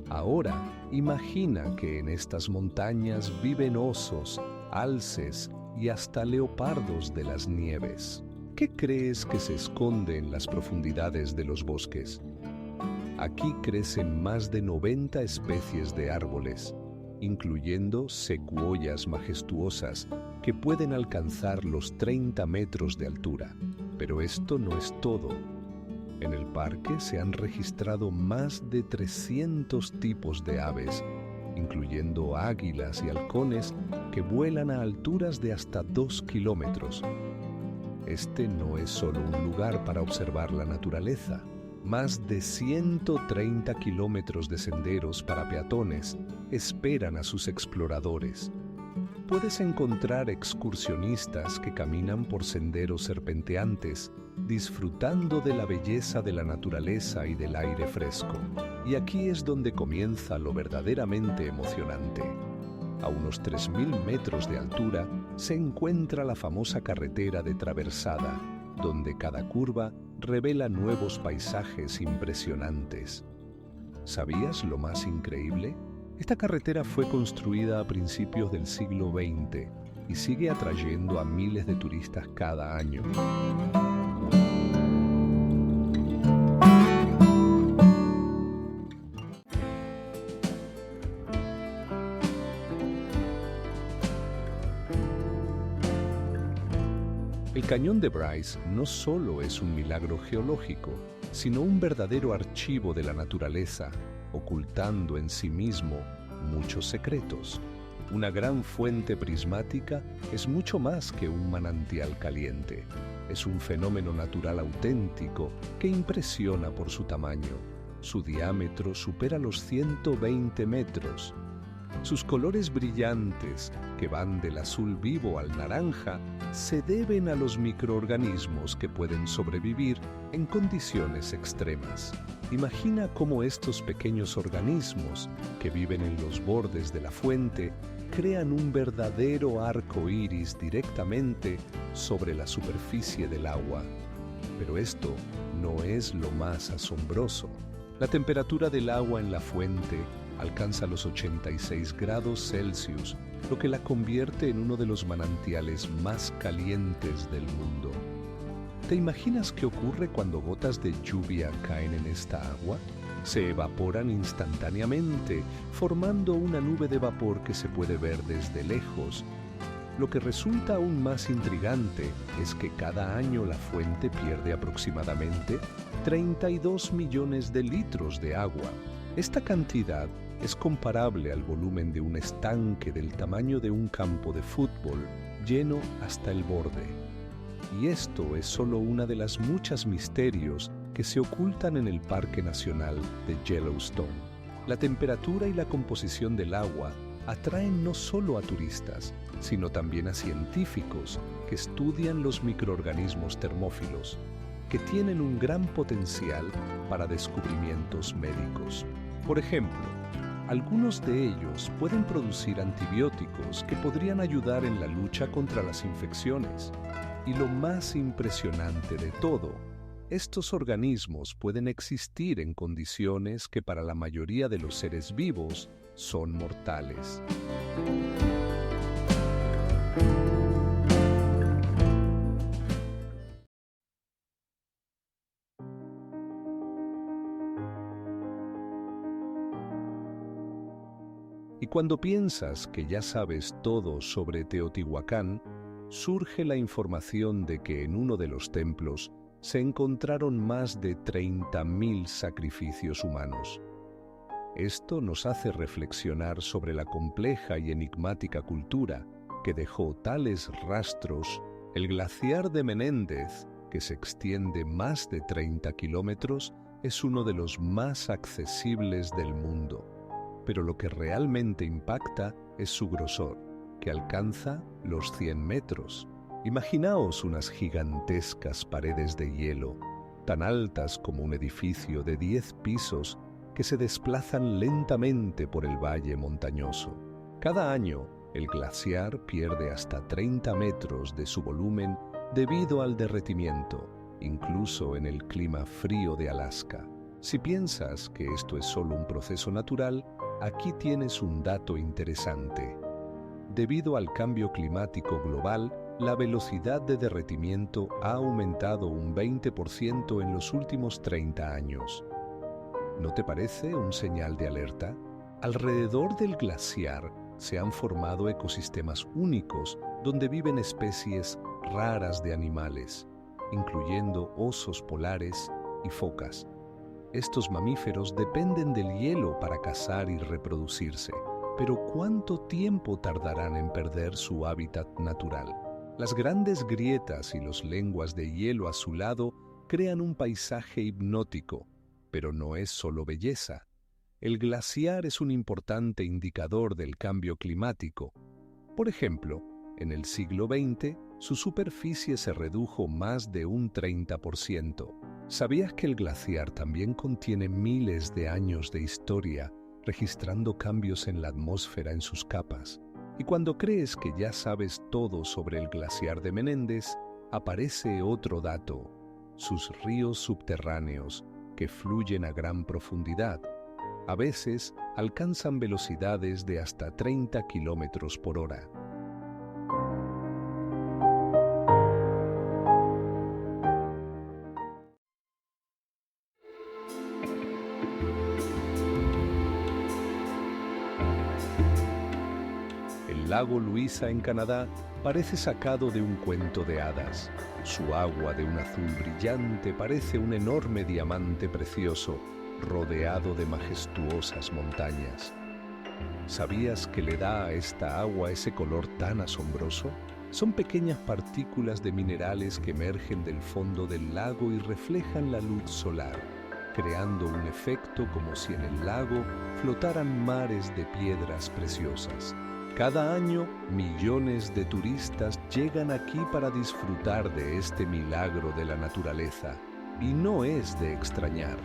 Ahora, imagina que en estas montañas viven osos, alces y hasta leopardos de las nieves. ¿Qué crees que se esconde en las profundidades de los bosques? Aquí crecen más de 90 especies de árboles, incluyendo secuoyas majestuosas que pueden alcanzar los 30 metros de altura. Pero esto no es todo. En el parque se han registrado más de 300 tipos de aves, incluyendo águilas y halcones que vuelan a alturas de hasta 2 kilómetros. Este no es solo un lugar para observar la naturaleza. Más de 130 kilómetros de senderos para peatones esperan a sus exploradores. Puedes encontrar excursionistas que caminan por senderos serpenteantes, disfrutando de la belleza de la naturaleza y del aire fresco. Y aquí es donde comienza lo verdaderamente emocionante. A unos 3.000 metros de altura se encuentra la famosa carretera de Traversada, donde cada curva revela nuevos paisajes impresionantes. ¿Sabías lo más increíble? Esta carretera fue construida a principios del siglo XX y sigue atrayendo a miles de turistas cada año. El cañón de Bryce no solo es un milagro geológico, sino un verdadero archivo de la naturaleza, ocultando en sí mismo muchos secretos. Una gran fuente prismática es mucho más que un manantial caliente. Es un fenómeno natural auténtico que impresiona por su tamaño. Su diámetro supera los 120 metros. Sus colores brillantes, que van del azul vivo al naranja, se deben a los microorganismos que pueden sobrevivir en condiciones extremas. Imagina cómo estos pequeños organismos, que viven en los bordes de la fuente, crean un verdadero arco iris directamente sobre la superficie del agua. Pero esto no es lo más asombroso. La temperatura del agua en la fuente alcanza los 86 grados Celsius, lo que la convierte en uno de los manantiales más calientes del mundo. ¿Te imaginas qué ocurre cuando gotas de lluvia caen en esta agua? Se evaporan instantáneamente, formando una nube de vapor que se puede ver desde lejos. Lo que resulta aún más intrigante es que cada año la fuente pierde aproximadamente 32 millones de litros de agua. Esta cantidad es comparable al volumen de un estanque del tamaño de un campo de fútbol lleno hasta el borde. Y esto es solo una de las muchos misterios que se ocultan en el Parque Nacional de Yellowstone. La temperatura y la composición del agua atraen no solo a turistas, sino también a científicos que estudian los microorganismos termófilos, que tienen un gran potencial para descubrimientos médicos. Por ejemplo, algunos de ellos pueden producir antibióticos que podrían ayudar en la lucha contra las infecciones. Y lo más impresionante de todo, estos organismos pueden existir en condiciones que para la mayoría de los seres vivos son mortales. Y cuando piensas que ya sabes todo sobre Teotihuacán, surge la información de que en uno de los templos se encontraron más de 30.000 sacrificios humanos. Esto nos hace reflexionar sobre la compleja y enigmática cultura que dejó tales rastros. El glaciar de Menéndez, que se extiende más de 30 kilómetros, es uno de los más accesibles del mundo. Pero lo que realmente impacta es su grosor, que alcanza los 100 metros. Imaginaos unas gigantescas paredes de hielo, tan altas como un edificio de 10 pisos, que se desplazan lentamente por el valle montañoso. Cada año, el glaciar pierde hasta 30 metros de su volumen debido al derretimiento, incluso en el clima frío de Alaska. Si piensas que esto es solo un proceso natural, aquí tienes un dato interesante. Debido al cambio climático global, la velocidad de derretimiento ha aumentado un 20% en los últimos 30 años. ¿No te parece un señal de alerta? Alrededor del glaciar se han formado ecosistemas únicos donde viven especies raras de animales, incluyendo osos polares y focas. Estos mamíferos dependen del hielo para cazar y reproducirse, pero ¿cuánto tiempo tardarán en perder su hábitat natural? Las grandes grietas y los lenguas de hielo azulado crean un paisaje hipnótico, pero no es solo belleza. El glaciar es un importante indicador del cambio climático. Por ejemplo, en el siglo XX, su superficie se redujo más de un 30%. ¿Sabías que el glaciar también contiene miles de años de historia, registrando cambios en la atmósfera en sus capas? Y cuando crees que ya sabes todo sobre el glaciar de Menéndez, aparece otro dato: sus ríos subterráneos, que fluyen a gran profundidad. A veces alcanzan velocidades de hasta 30 kilómetros por hora. El lago Luisa en Canadá parece sacado de un cuento de hadas. Su agua de un azul brillante parece un enorme diamante precioso, rodeado de majestuosas montañas. ¿Sabías que le da a esta agua ese color tan asombroso? Son pequeñas partículas de minerales que emergen del fondo del lago y reflejan la luz solar, creando un efecto como si en el lago flotaran mares de piedras preciosas. Cada año, millones de turistas llegan aquí para disfrutar de este milagro de la naturaleza. Y no es de extrañar.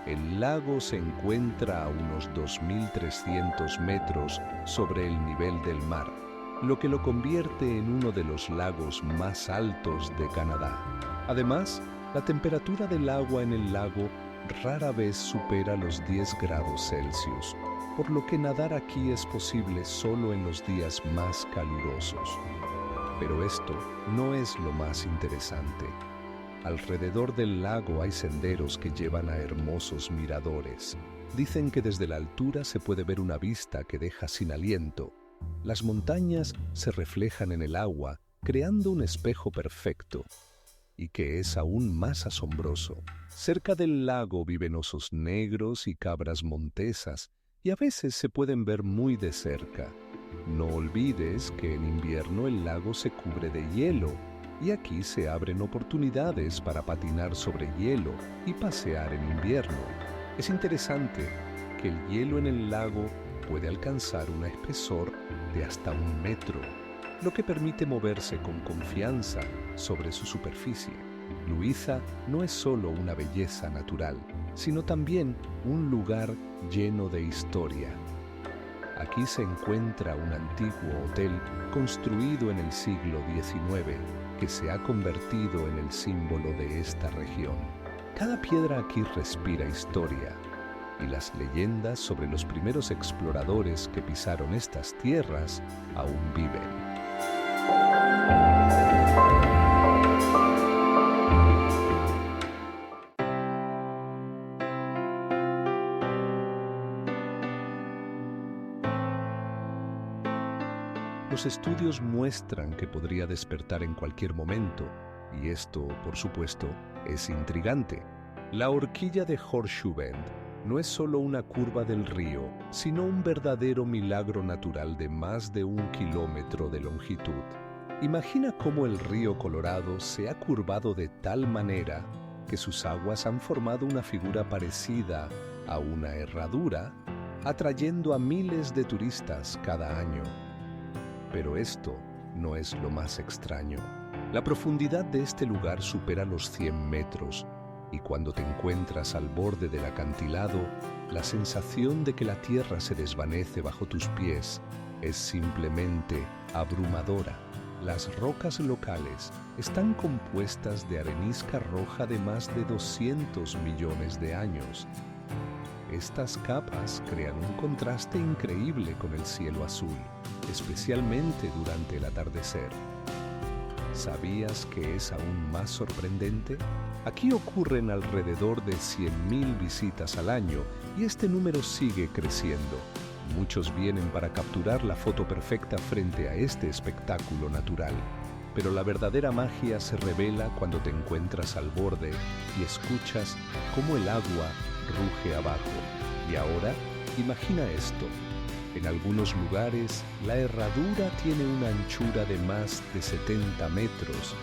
El lago se encuentra a unos 2.300 metros sobre el nivel del mar, lo que lo convierte en uno de los lagos más altos de Canadá. Además, la temperatura del agua en el lago rara vez supera los 10 grados Celsius, por lo que nadar aquí es posible solo en los días más calurosos. Pero esto no es lo más interesante. Alrededor del lago hay senderos que llevan a hermosos miradores. Dicen que desde la altura se puede ver una vista que deja sin aliento. Las montañas se reflejan en el agua, creando un espejo perfecto. Y que es aún más asombroso, cerca del lago viven osos negros y cabras montesas, y a veces se pueden ver muy de cerca. No olvides que en invierno el lago se cubre de hielo, y aquí se abren oportunidades para patinar sobre hielo y pasear en invierno. Es interesante que el hielo en el lago puede alcanzar un espesor de hasta 1 metro, lo que permite moverse con confianza sobre su superficie. Luisa no es solo una belleza natural, sino también un lugar lleno de historia. Aquí se encuentra un antiguo hotel construido en el siglo XIX que se ha convertido en el símbolo de esta región. Cada piedra aquí respira historia, y las leyendas sobre los primeros exploradores que pisaron estas tierras aún viven. Los estudios muestran que podría despertar en cualquier momento, y esto, por supuesto, es intrigante. La horquilla de Horseshoe Bend no es solo una curva del río, sino un verdadero milagro natural de más de 1 kilómetro de longitud. Imagina cómo el río Colorado se ha curvado de tal manera que sus aguas han formado una figura parecida a una herradura, atrayendo a miles de turistas cada año. Pero esto no es lo más extraño. La profundidad de este lugar supera los 100 metros, y cuando te encuentras al borde del acantilado, la sensación de que la tierra se desvanece bajo tus pies es simplemente abrumadora. Las rocas locales están compuestas de arenisca roja de más de 200 millones de años. Estas capas crean un contraste increíble con el cielo azul, especialmente durante el atardecer. ¿Sabías que es aún más sorprendente? Aquí ocurren alrededor de 100.000 visitas al año y este número sigue creciendo. Muchos vienen para capturar la foto perfecta frente a este espectáculo natural. Pero la verdadera magia se revela cuando te encuentras al borde y escuchas cómo el agua ruge abajo. Y ahora, imagina esto. En algunos lugares, la herradura tiene una anchura de más de 70 metros,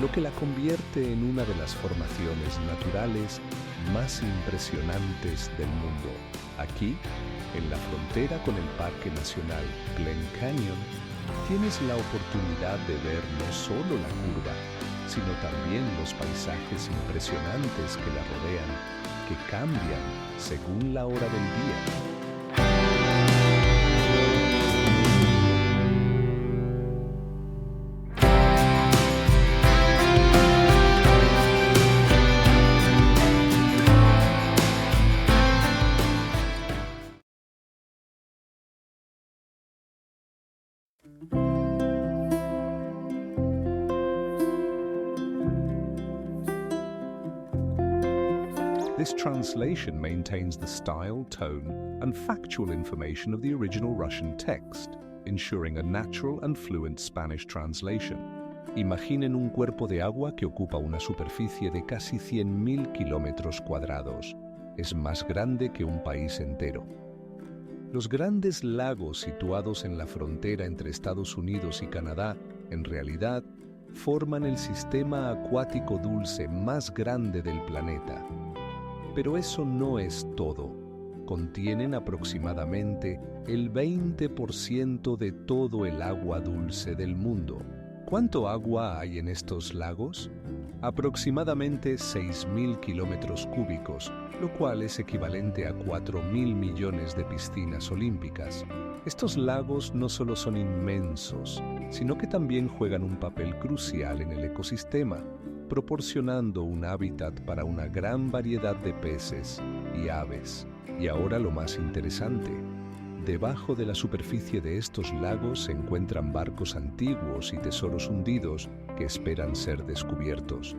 lo que la convierte en una de las formaciones naturales más impresionantes del mundo. Aquí, en la frontera con el Parque Nacional Glen Canyon, tienes la oportunidad de ver no solo la curva, sino también los paisajes impresionantes que la rodean, que cambian según la hora del día. This translation maintains the style, tone, and factual information of the original Russian text, ensuring a natural and fluent Spanish translation. Imaginen un cuerpo de agua que ocupa una superficie de casi 100.000 kilómetros cuadrados. Es más grande que un país entero. Los grandes lagos situados en la frontera entre Estados Unidos y Canadá, en realidad, forman el sistema acuático dulce más grande del planeta. Pero eso no es todo. Contienen aproximadamente el 20% de todo el agua dulce del mundo. ¿Cuánto agua hay en estos lagos? Aproximadamente 6.000 kilómetros cúbicos, lo cual es equivalente a 4.000 millones de piscinas olímpicas. Estos lagos no solo son inmensos, sino que también juegan un papel crucial en el ecosistema, proporcionando un hábitat para una gran variedad de peces y aves. Y ahora lo más interesante. Debajo de la superficie de estos lagos se encuentran barcos antiguos y tesoros hundidos que esperan ser descubiertos.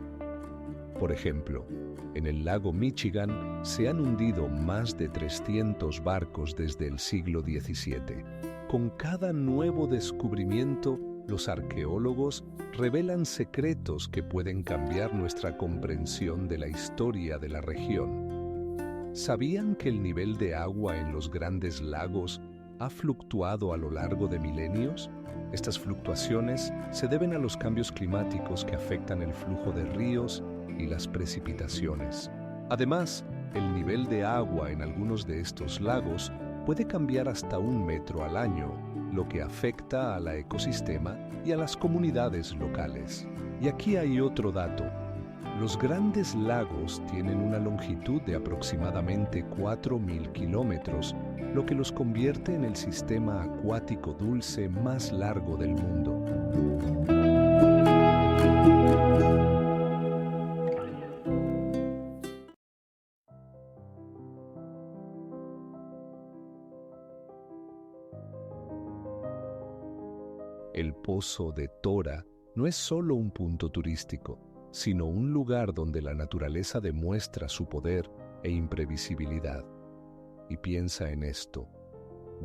Por ejemplo, en el lago Michigan se han hundido más de 300 barcos desde el siglo XVII. Con cada nuevo descubrimiento, los arqueólogos revelan secretos que pueden cambiar nuestra comprensión de la historia de la región. ¿Sabían que el nivel de agua en los grandes lagos ha fluctuado a lo largo de milenios? Estas fluctuaciones se deben a los cambios climáticos que afectan el flujo de ríos y las precipitaciones. Además, el nivel de agua en algunos de estos lagos puede cambiar hasta 1 metro al año, lo que afecta al ecosistema y a las comunidades locales. Y aquí hay otro dato. Los grandes lagos tienen una longitud de aproximadamente 4.000 kilómetros, lo que los convierte en el sistema acuático dulce más largo del mundo. El Pozo de Tora no es solo un punto turístico, sino un lugar donde la naturaleza demuestra su poder e imprevisibilidad. Y piensa en esto.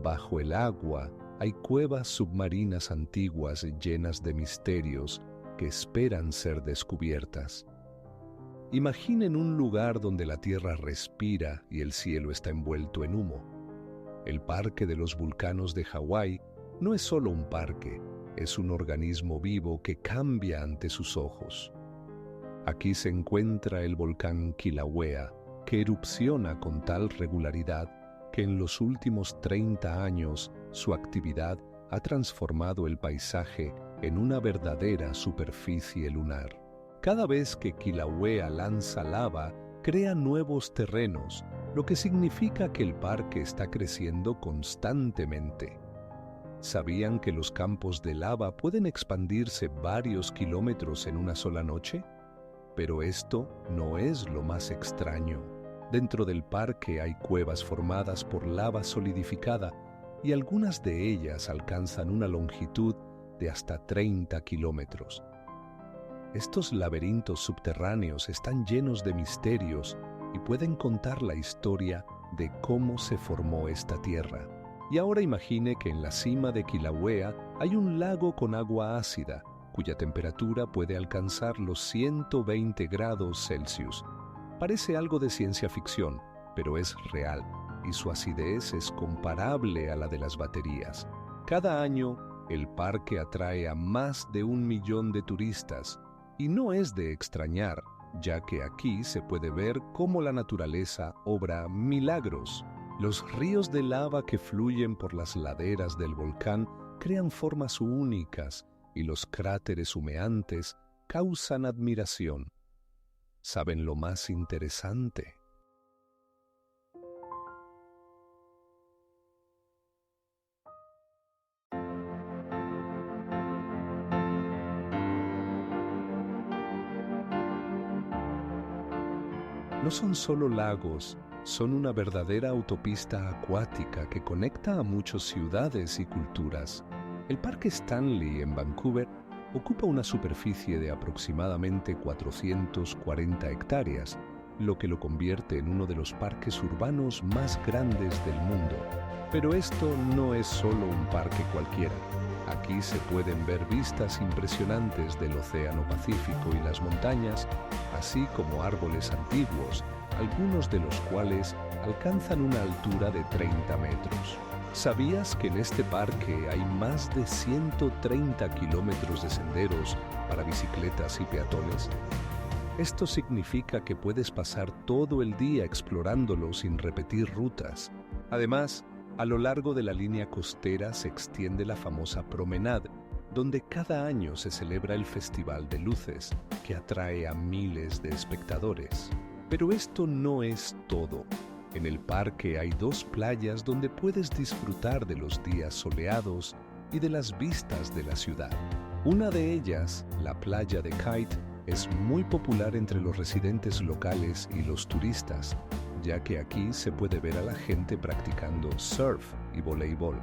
Bajo el agua hay cuevas submarinas antiguas llenas de misterios que esperan ser descubiertas. Imaginen un lugar donde la tierra respira y el cielo está envuelto en humo. El Parque de los Vulcanos de Hawái no es solo un parque, es un organismo vivo que cambia ante sus ojos. Aquí se encuentra el volcán Kilauea, que erupciona con tal regularidad que en los últimos 30 años su actividad ha transformado el paisaje en una verdadera superficie lunar. Cada vez que Kilauea lanza lava, crea nuevos terrenos, lo que significa que el parque está creciendo constantemente. ¿Sabían que los campos de lava pueden expandirse varios kilómetros en una sola noche? Pero esto no es lo más extraño. Dentro del parque hay cuevas formadas por lava solidificada y algunas de ellas alcanzan una longitud de hasta 30 kilómetros. Estos laberintos subterráneos están llenos de misterios y pueden contar la historia de cómo se formó esta tierra. Y ahora imagine que en la cima de Kilauea hay un lago con agua ácida, cuya temperatura puede alcanzar los 120 grados Celsius. Parece algo de ciencia ficción, pero es real, y su acidez es comparable a la de las baterías. Cada año, el parque atrae a más de 1 millón de turistas, y no es de extrañar, ya que aquí se puede ver cómo la naturaleza obra milagros. Los ríos de lava que fluyen por las laderas del volcán crean formas únicas y los cráteres humeantes causan admiración. ¿Saben lo más interesante? No son solo lagos, son una verdadera autopista acuática que conecta a muchas ciudades y culturas. El Parque Stanley en Vancouver ocupa una superficie de aproximadamente 440 hectáreas, lo que lo convierte en uno de los parques urbanos más grandes del mundo. Pero esto no es solo un parque cualquiera. Aquí se pueden ver vistas impresionantes del Océano Pacífico y las montañas, así como árboles antiguos, algunos de los cuales alcanzan una altura de 30 metros. ¿Sabías que en este parque hay más de 130 kilómetros de senderos para bicicletas y peatones? Esto significa que puedes pasar todo el día explorándolo sin repetir rutas. Además, a lo largo de la línea costera se extiende la famosa Promenade, donde cada año se celebra el Festival de Luces, que atrae a miles de espectadores. Pero esto no es todo. En el parque hay 2 playas donde puedes disfrutar de los días soleados y de las vistas de la ciudad. Una de ellas, la playa de Kite, es muy popular entre los residentes locales y los turistas, ya que aquí se puede ver a la gente practicando surf y voleibol.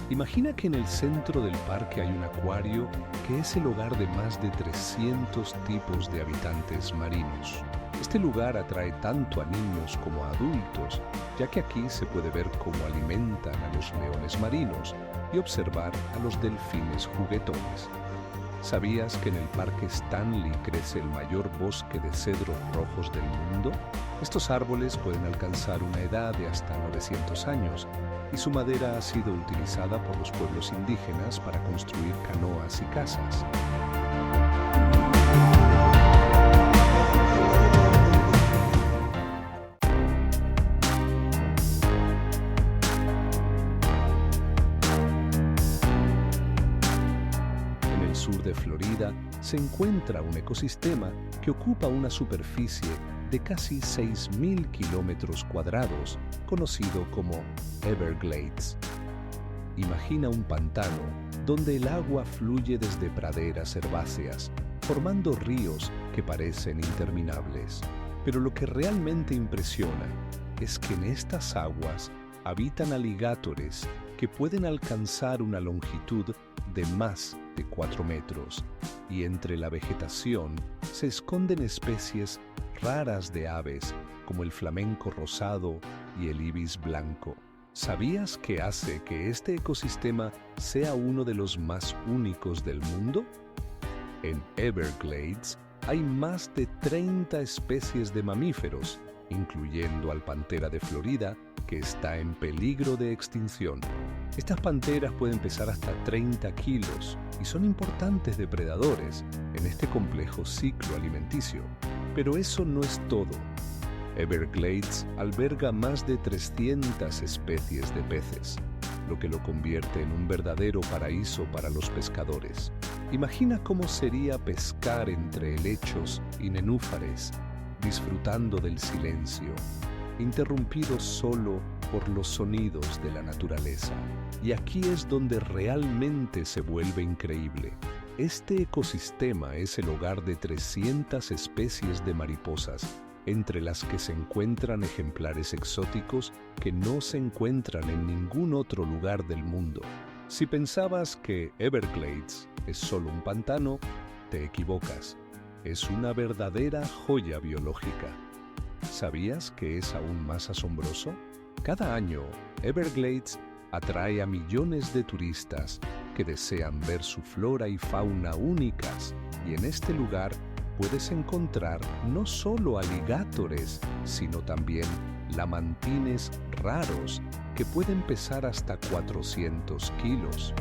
Imagina que en el centro del parque hay un acuario que es el hogar de más de 300 tipos de habitantes marinos. Este lugar atrae tanto a niños como a adultos, ya que aquí se puede ver cómo alimentan a los leones marinos y observar a los delfines juguetones. ¿Sabías que en el Parque Stanley crece el mayor bosque de cedros rojos del mundo? Estos árboles pueden alcanzar una edad de hasta 900 años y su madera ha sido utilizada por los pueblos indígenas para construir canoas y casas. Sur de Florida se encuentra un ecosistema que ocupa una superficie de casi 6.000 kilómetros cuadrados, conocido como Everglades. Imagina un pantano donde el agua fluye desde praderas herbáceas, formando ríos que parecen interminables. Pero lo que realmente impresiona es que en estas aguas habitan alligátores que pueden alcanzar una longitud de más de 4 metros, y entre la vegetación se esconden especies raras de aves como el flamenco rosado y el ibis blanco. ¿Sabías qué hace que este ecosistema sea uno de los más únicos del mundo? En Everglades hay más de 30 especies de mamíferos, incluyendo al pantera de Florida, que está en peligro de extinción. Estas panteras pueden pesar hasta 30 kilos y son importantes depredadores en este complejo ciclo alimenticio. Pero eso no es todo. Everglades alberga más de 300 especies de peces, lo que lo convierte en un verdadero paraíso para los pescadores. Imagina cómo sería pescar entre helechos y nenúfares, disfrutando del silencio, interrumpido solo por los sonidos de la naturaleza. Y aquí es donde realmente se vuelve increíble. Este ecosistema es el hogar de 300 especies de mariposas, entre las que se encuentran ejemplares exóticos que no se encuentran en ningún otro lugar del mundo. Si pensabas que Everglades es solo un pantano, te equivocas. Es una verdadera joya biológica. ¿Sabías que es aún más asombroso? Cada año, Everglades atrae a millones de turistas que desean ver su flora y fauna únicas, y en este lugar puedes encontrar no solo alligátores, sino también lamantines raros que pueden pesar hasta 400 kilos.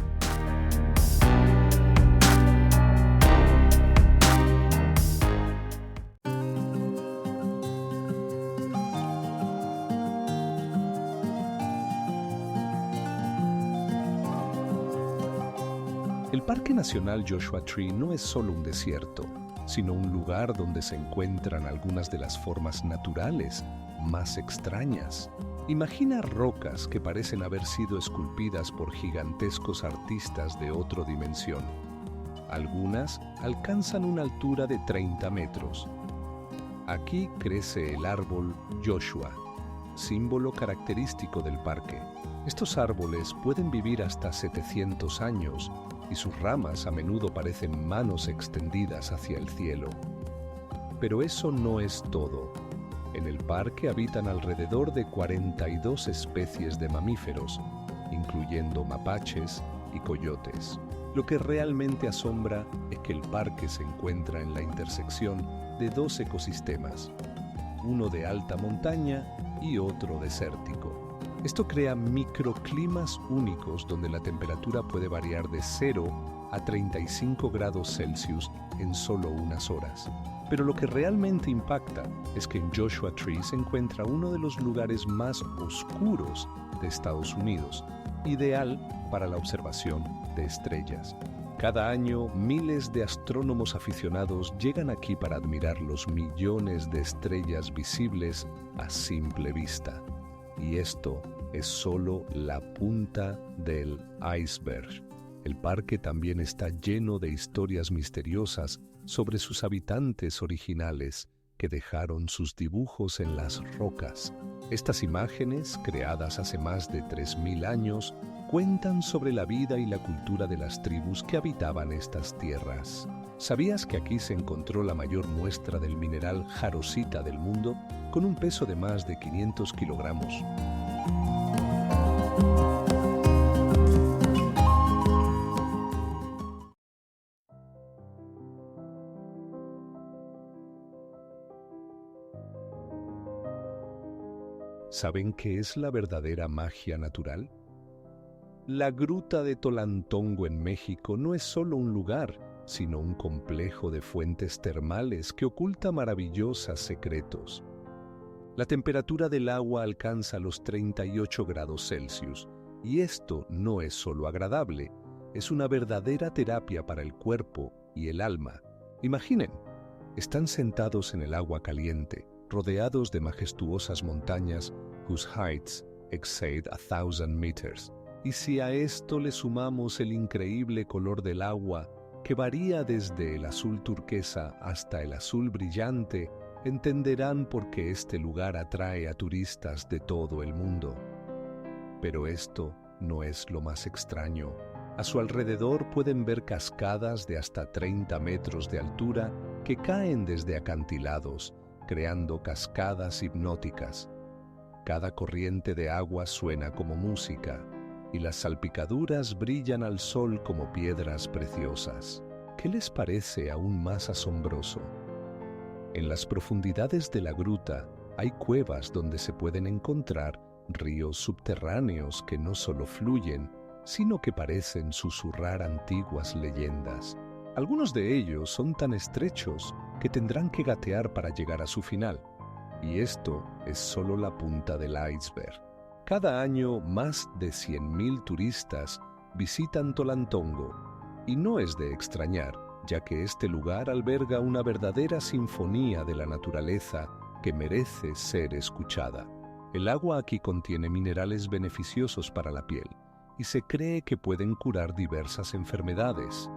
El Parque Nacional Joshua Tree no es solo un desierto, sino un lugar donde se encuentran algunas de las formas naturales más extrañas. Imagina rocas que parecen haber sido esculpidas por gigantescos artistas de otra dimensión. Algunas alcanzan una altura de 30 metros. Aquí crece el árbol Joshua, símbolo característico del parque. Estos árboles pueden vivir hasta 700 años y sus ramas a menudo parecen manos extendidas hacia el cielo. Pero eso no es todo. En En el parque habitan alrededor de 42 especies de mamíferos, incluyendo mapaches y coyotes. Lo que realmente asombra es que el parque se encuentra en la intersección de dos ecosistemas, uno de alta montaña y otro desértico. Esto crea microclimas únicos donde la temperatura puede variar de 0 a 35 grados Celsius en solo unas horas. Pero lo que realmente impacta es que en Joshua Tree se encuentra uno de los lugares más oscuros de Estados Unidos, ideal para la observación de estrellas. Cada año, miles de astrónomos aficionados llegan aquí para admirar los millones de estrellas visibles a simple vista. Y esto es solo la punta del iceberg. El parque también está lleno de historias misteriosas sobre sus habitantes originales que dejaron sus dibujos en las rocas. Estas imágenes, creadas hace más de 3.000 años, cuentan sobre la vida y la cultura de las tribus que habitaban estas tierras. ¿Sabías que aquí se encontró la mayor muestra del mineral jarosita del mundo, con un peso de más de 500 kilogramos? ¿Saben qué es la verdadera magia natural? La Gruta de Tolantongo en México no es solo un lugar, sino un complejo de fuentes termales que oculta maravillosos secretos. La temperatura del agua alcanza los 38 grados Celsius, y esto no es solo agradable, es una verdadera terapia para el cuerpo y el alma. Imaginen, están sentados en el agua caliente, rodeados de majestuosas montañas whose heights exceed 1,000 meters. Y si a esto le sumamos el increíble color del agua, que varía desde el azul turquesa hasta el azul brillante, entenderán por qué este lugar atrae a turistas de todo el mundo. Pero esto no es lo más extraño. A su alrededor pueden ver cascadas de hasta 30 metros de altura que caen desde acantilados, creando cascadas hipnóticas. Cada corriente de agua suena como música, y las salpicaduras brillan al sol como piedras preciosas. ¿Qué les parece aún más asombroso? En las profundidades de la gruta hay cuevas donde se pueden encontrar ríos subterráneos que no solo fluyen, sino que parecen susurrar antiguas leyendas. Algunos de ellos son tan estrechos que tendrán que gatear para llegar a su final. Y esto es solo la punta del iceberg. Cada año, más de 100,000 turistas visitan Tolantongo, y no es de extrañar, ya que este lugar alberga una verdadera sinfonía de la naturaleza que merece ser escuchada. El agua aquí contiene minerales beneficiosos para la piel, y se cree que pueden curar diversas enfermedades.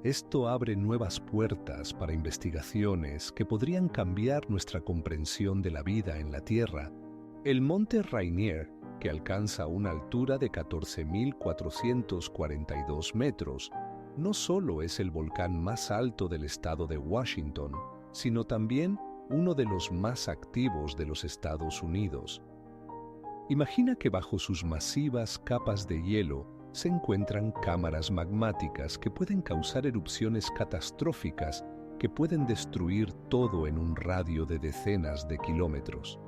Esto abre nuevas puertas para investigaciones que podrían cambiar nuestra comprensión de la vida en la Tierra. El monte Rainier, que alcanza una altura de 14.442 metros, no solo es el volcán más alto del estado de Washington, sino también uno de los más activos de los Estados Unidos. Imagina que bajo sus masivas capas de hielo se encuentran cámaras magmáticas que pueden causar erupciones catastróficas que pueden destruir todo en un radio de decenas de kilómetros.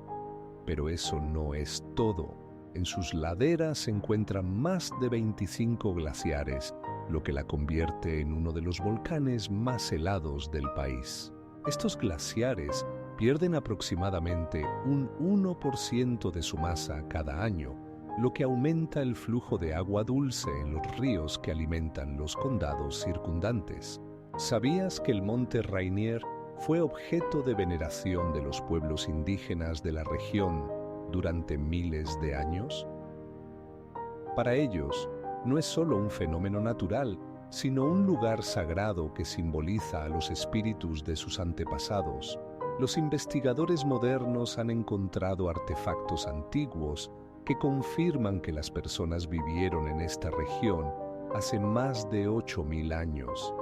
Pero eso no es todo. En sus laderas se encuentran más de 25 glaciares, lo que la convierte en uno de los volcanes más helados del país. Estos glaciares pierden aproximadamente un 1% de su masa cada año, lo que aumenta el flujo de agua dulce en los ríos que alimentan los condados circundantes. ¿Sabías que el monte Rainier fue objeto de veneración de los pueblos indígenas de la región durante miles de años? Para ellos, no es solo un fenómeno natural, sino un lugar sagrado que simboliza a los espíritus de sus antepasados. Los investigadores modernos han encontrado artefactos antiguos que confirman que las personas vivieron en esta región hace más de 8.000 años.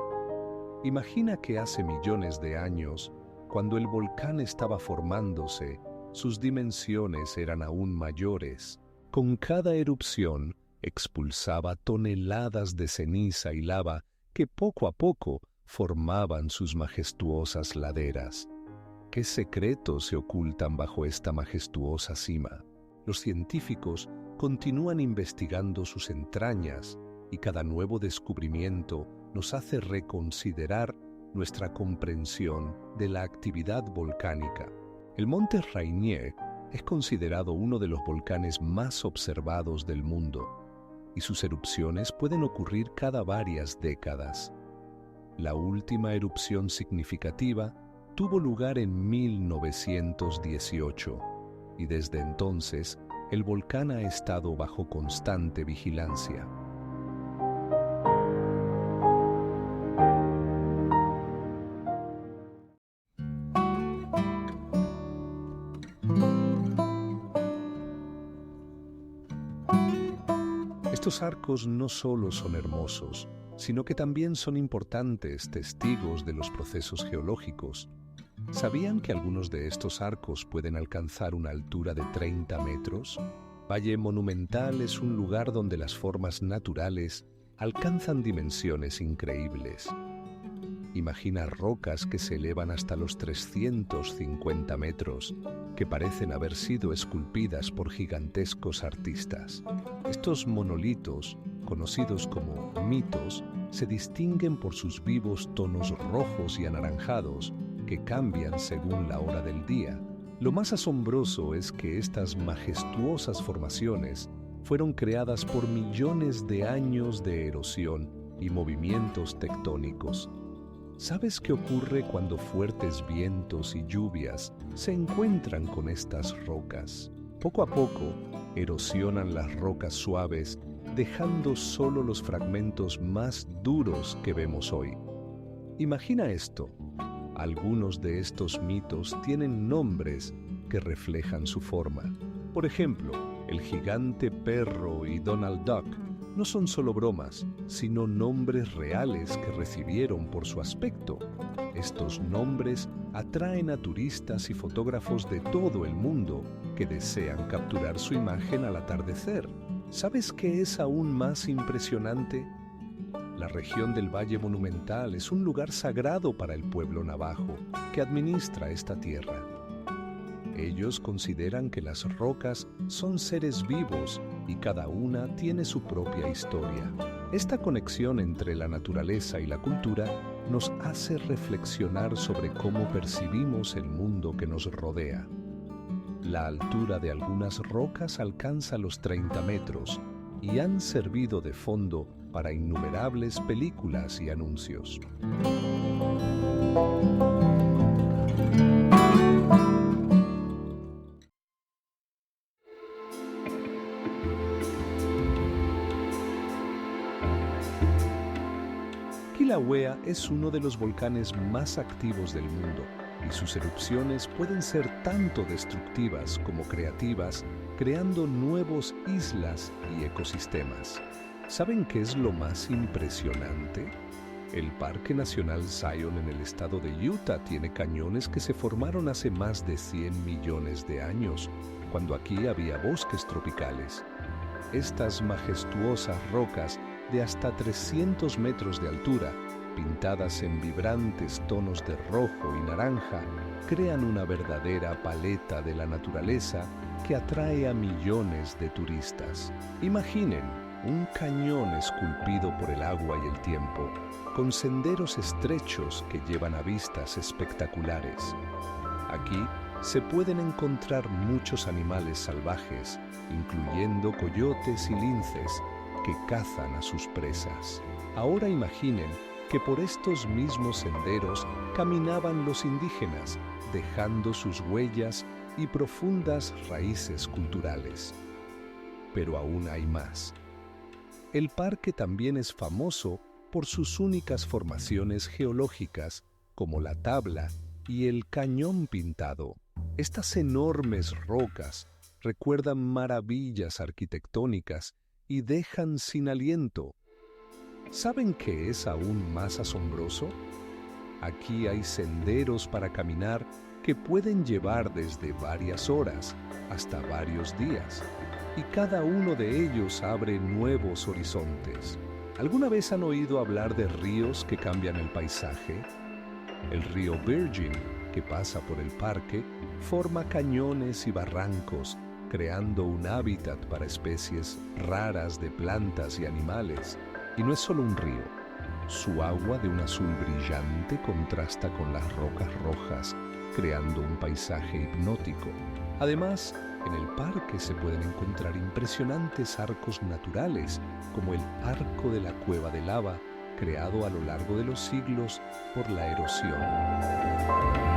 Imagina que hace millones de años, cuando el volcán estaba formándose, sus dimensiones eran aún mayores. Con cada erupción, expulsaba toneladas de ceniza y lava que poco a poco formaban sus majestuosas laderas. ¿Qué secretos se ocultan bajo esta majestuosa cima? Los científicos continúan investigando sus entrañas y cada nuevo descubrimiento nos hace reconsiderar nuestra comprensión de la actividad volcánica. El monte Rainier es considerado uno de los volcanes más observados del mundo y sus erupciones pueden ocurrir cada varias décadas. La última erupción significativa tuvo lugar en 1918 y desde entonces el volcán ha estado bajo constante vigilancia. Estos arcos no solo son hermosos, sino que también son importantes testigos de los procesos geológicos. ¿Sabían que algunos de estos arcos pueden alcanzar una altura de 30 metros? Valle Monumental es un lugar donde las formas naturales alcanzan dimensiones increíbles. Imagina rocas que se elevan hasta los 350 metros, que parecen haber sido esculpidas por gigantescos artistas. Estos monolitos, conocidos como mitos, se distinguen por sus vivos tonos rojos y anaranjados que cambian según la hora del día. Lo más asombroso es que estas majestuosas formaciones fueron creadas por millones de años de erosión y movimientos tectónicos. ¿Sabes qué ocurre cuando fuertes vientos y lluvias se encuentran con estas rocas? Poco a poco, erosionan las rocas suaves, dejando solo los fragmentos más duros que vemos hoy. Imagina esto. Algunos de estos mitos tienen nombres que reflejan su forma. Por ejemplo, el gigante perro y Donald Duck no son solo bromas, sino nombres reales que recibieron por su aspecto. Estos nombres atraen a turistas y fotógrafos de todo el mundo que desean capturar su imagen al atardecer. ¿Sabes qué es aún más impresionante? La región del Valle Monumental es un lugar sagrado para el pueblo navajo que administra esta tierra. Ellos consideran que las rocas son seres vivos y cada una tiene su propia historia. Esta conexión entre la naturaleza y la cultura nos hace reflexionar sobre cómo percibimos el mundo que nos rodea. La altura de algunas rocas alcanza los 30 metros y han servido de fondo para innumerables películas y anuncios. Kilauea es uno de los volcanes más activos del mundo y sus erupciones pueden ser tanto destructivas como creativas, creando nuevas islas y ecosistemas. ¿Saben qué es lo más impresionante? El Parque Nacional Zion en el estado de Utah tiene cañones que se formaron hace más de 100 millones de años, cuando aquí había bosques tropicales. Estas majestuosas rocas de hasta 300 metros de altura, pintadas en vibrantes tonos de rojo y naranja, crean una verdadera paleta de la naturaleza que atrae a millones de turistas. Imaginen un cañón esculpido por el agua y el tiempo, con senderos estrechos que llevan a vistas espectaculares. Aquí se pueden encontrar muchos animales salvajes, incluyendo coyotes y linces, que cazan a sus presas. Ahora imaginen que por estos mismos senderos caminaban los indígenas, dejando sus huellas y profundas raíces culturales. Pero aún hay más. El parque también es famoso por sus únicas formaciones geológicas, como la Tabla y el Cañón Pintado. Estas enormes rocas recuerdan maravillas arquitectónicas y dejan sin aliento. ¿Saben qué es aún más asombroso? Aquí hay senderos para caminar que pueden llevar desde varias horas hasta varios días, y cada uno de ellos abre nuevos horizontes. ¿Alguna vez han oído hablar de ríos que cambian el paisaje? El río Virgin, que pasa por el parque, forma cañones y barrancos, creando un hábitat para especies raras de plantas y animales. Y no es solo un río. Su agua de un azul brillante contrasta con las rocas rojas, creando un paisaje hipnótico. Además, en el parque se pueden encontrar impresionantes arcos naturales, como el Arco de la Cueva de Lava, creado a lo largo de los siglos por la erosión.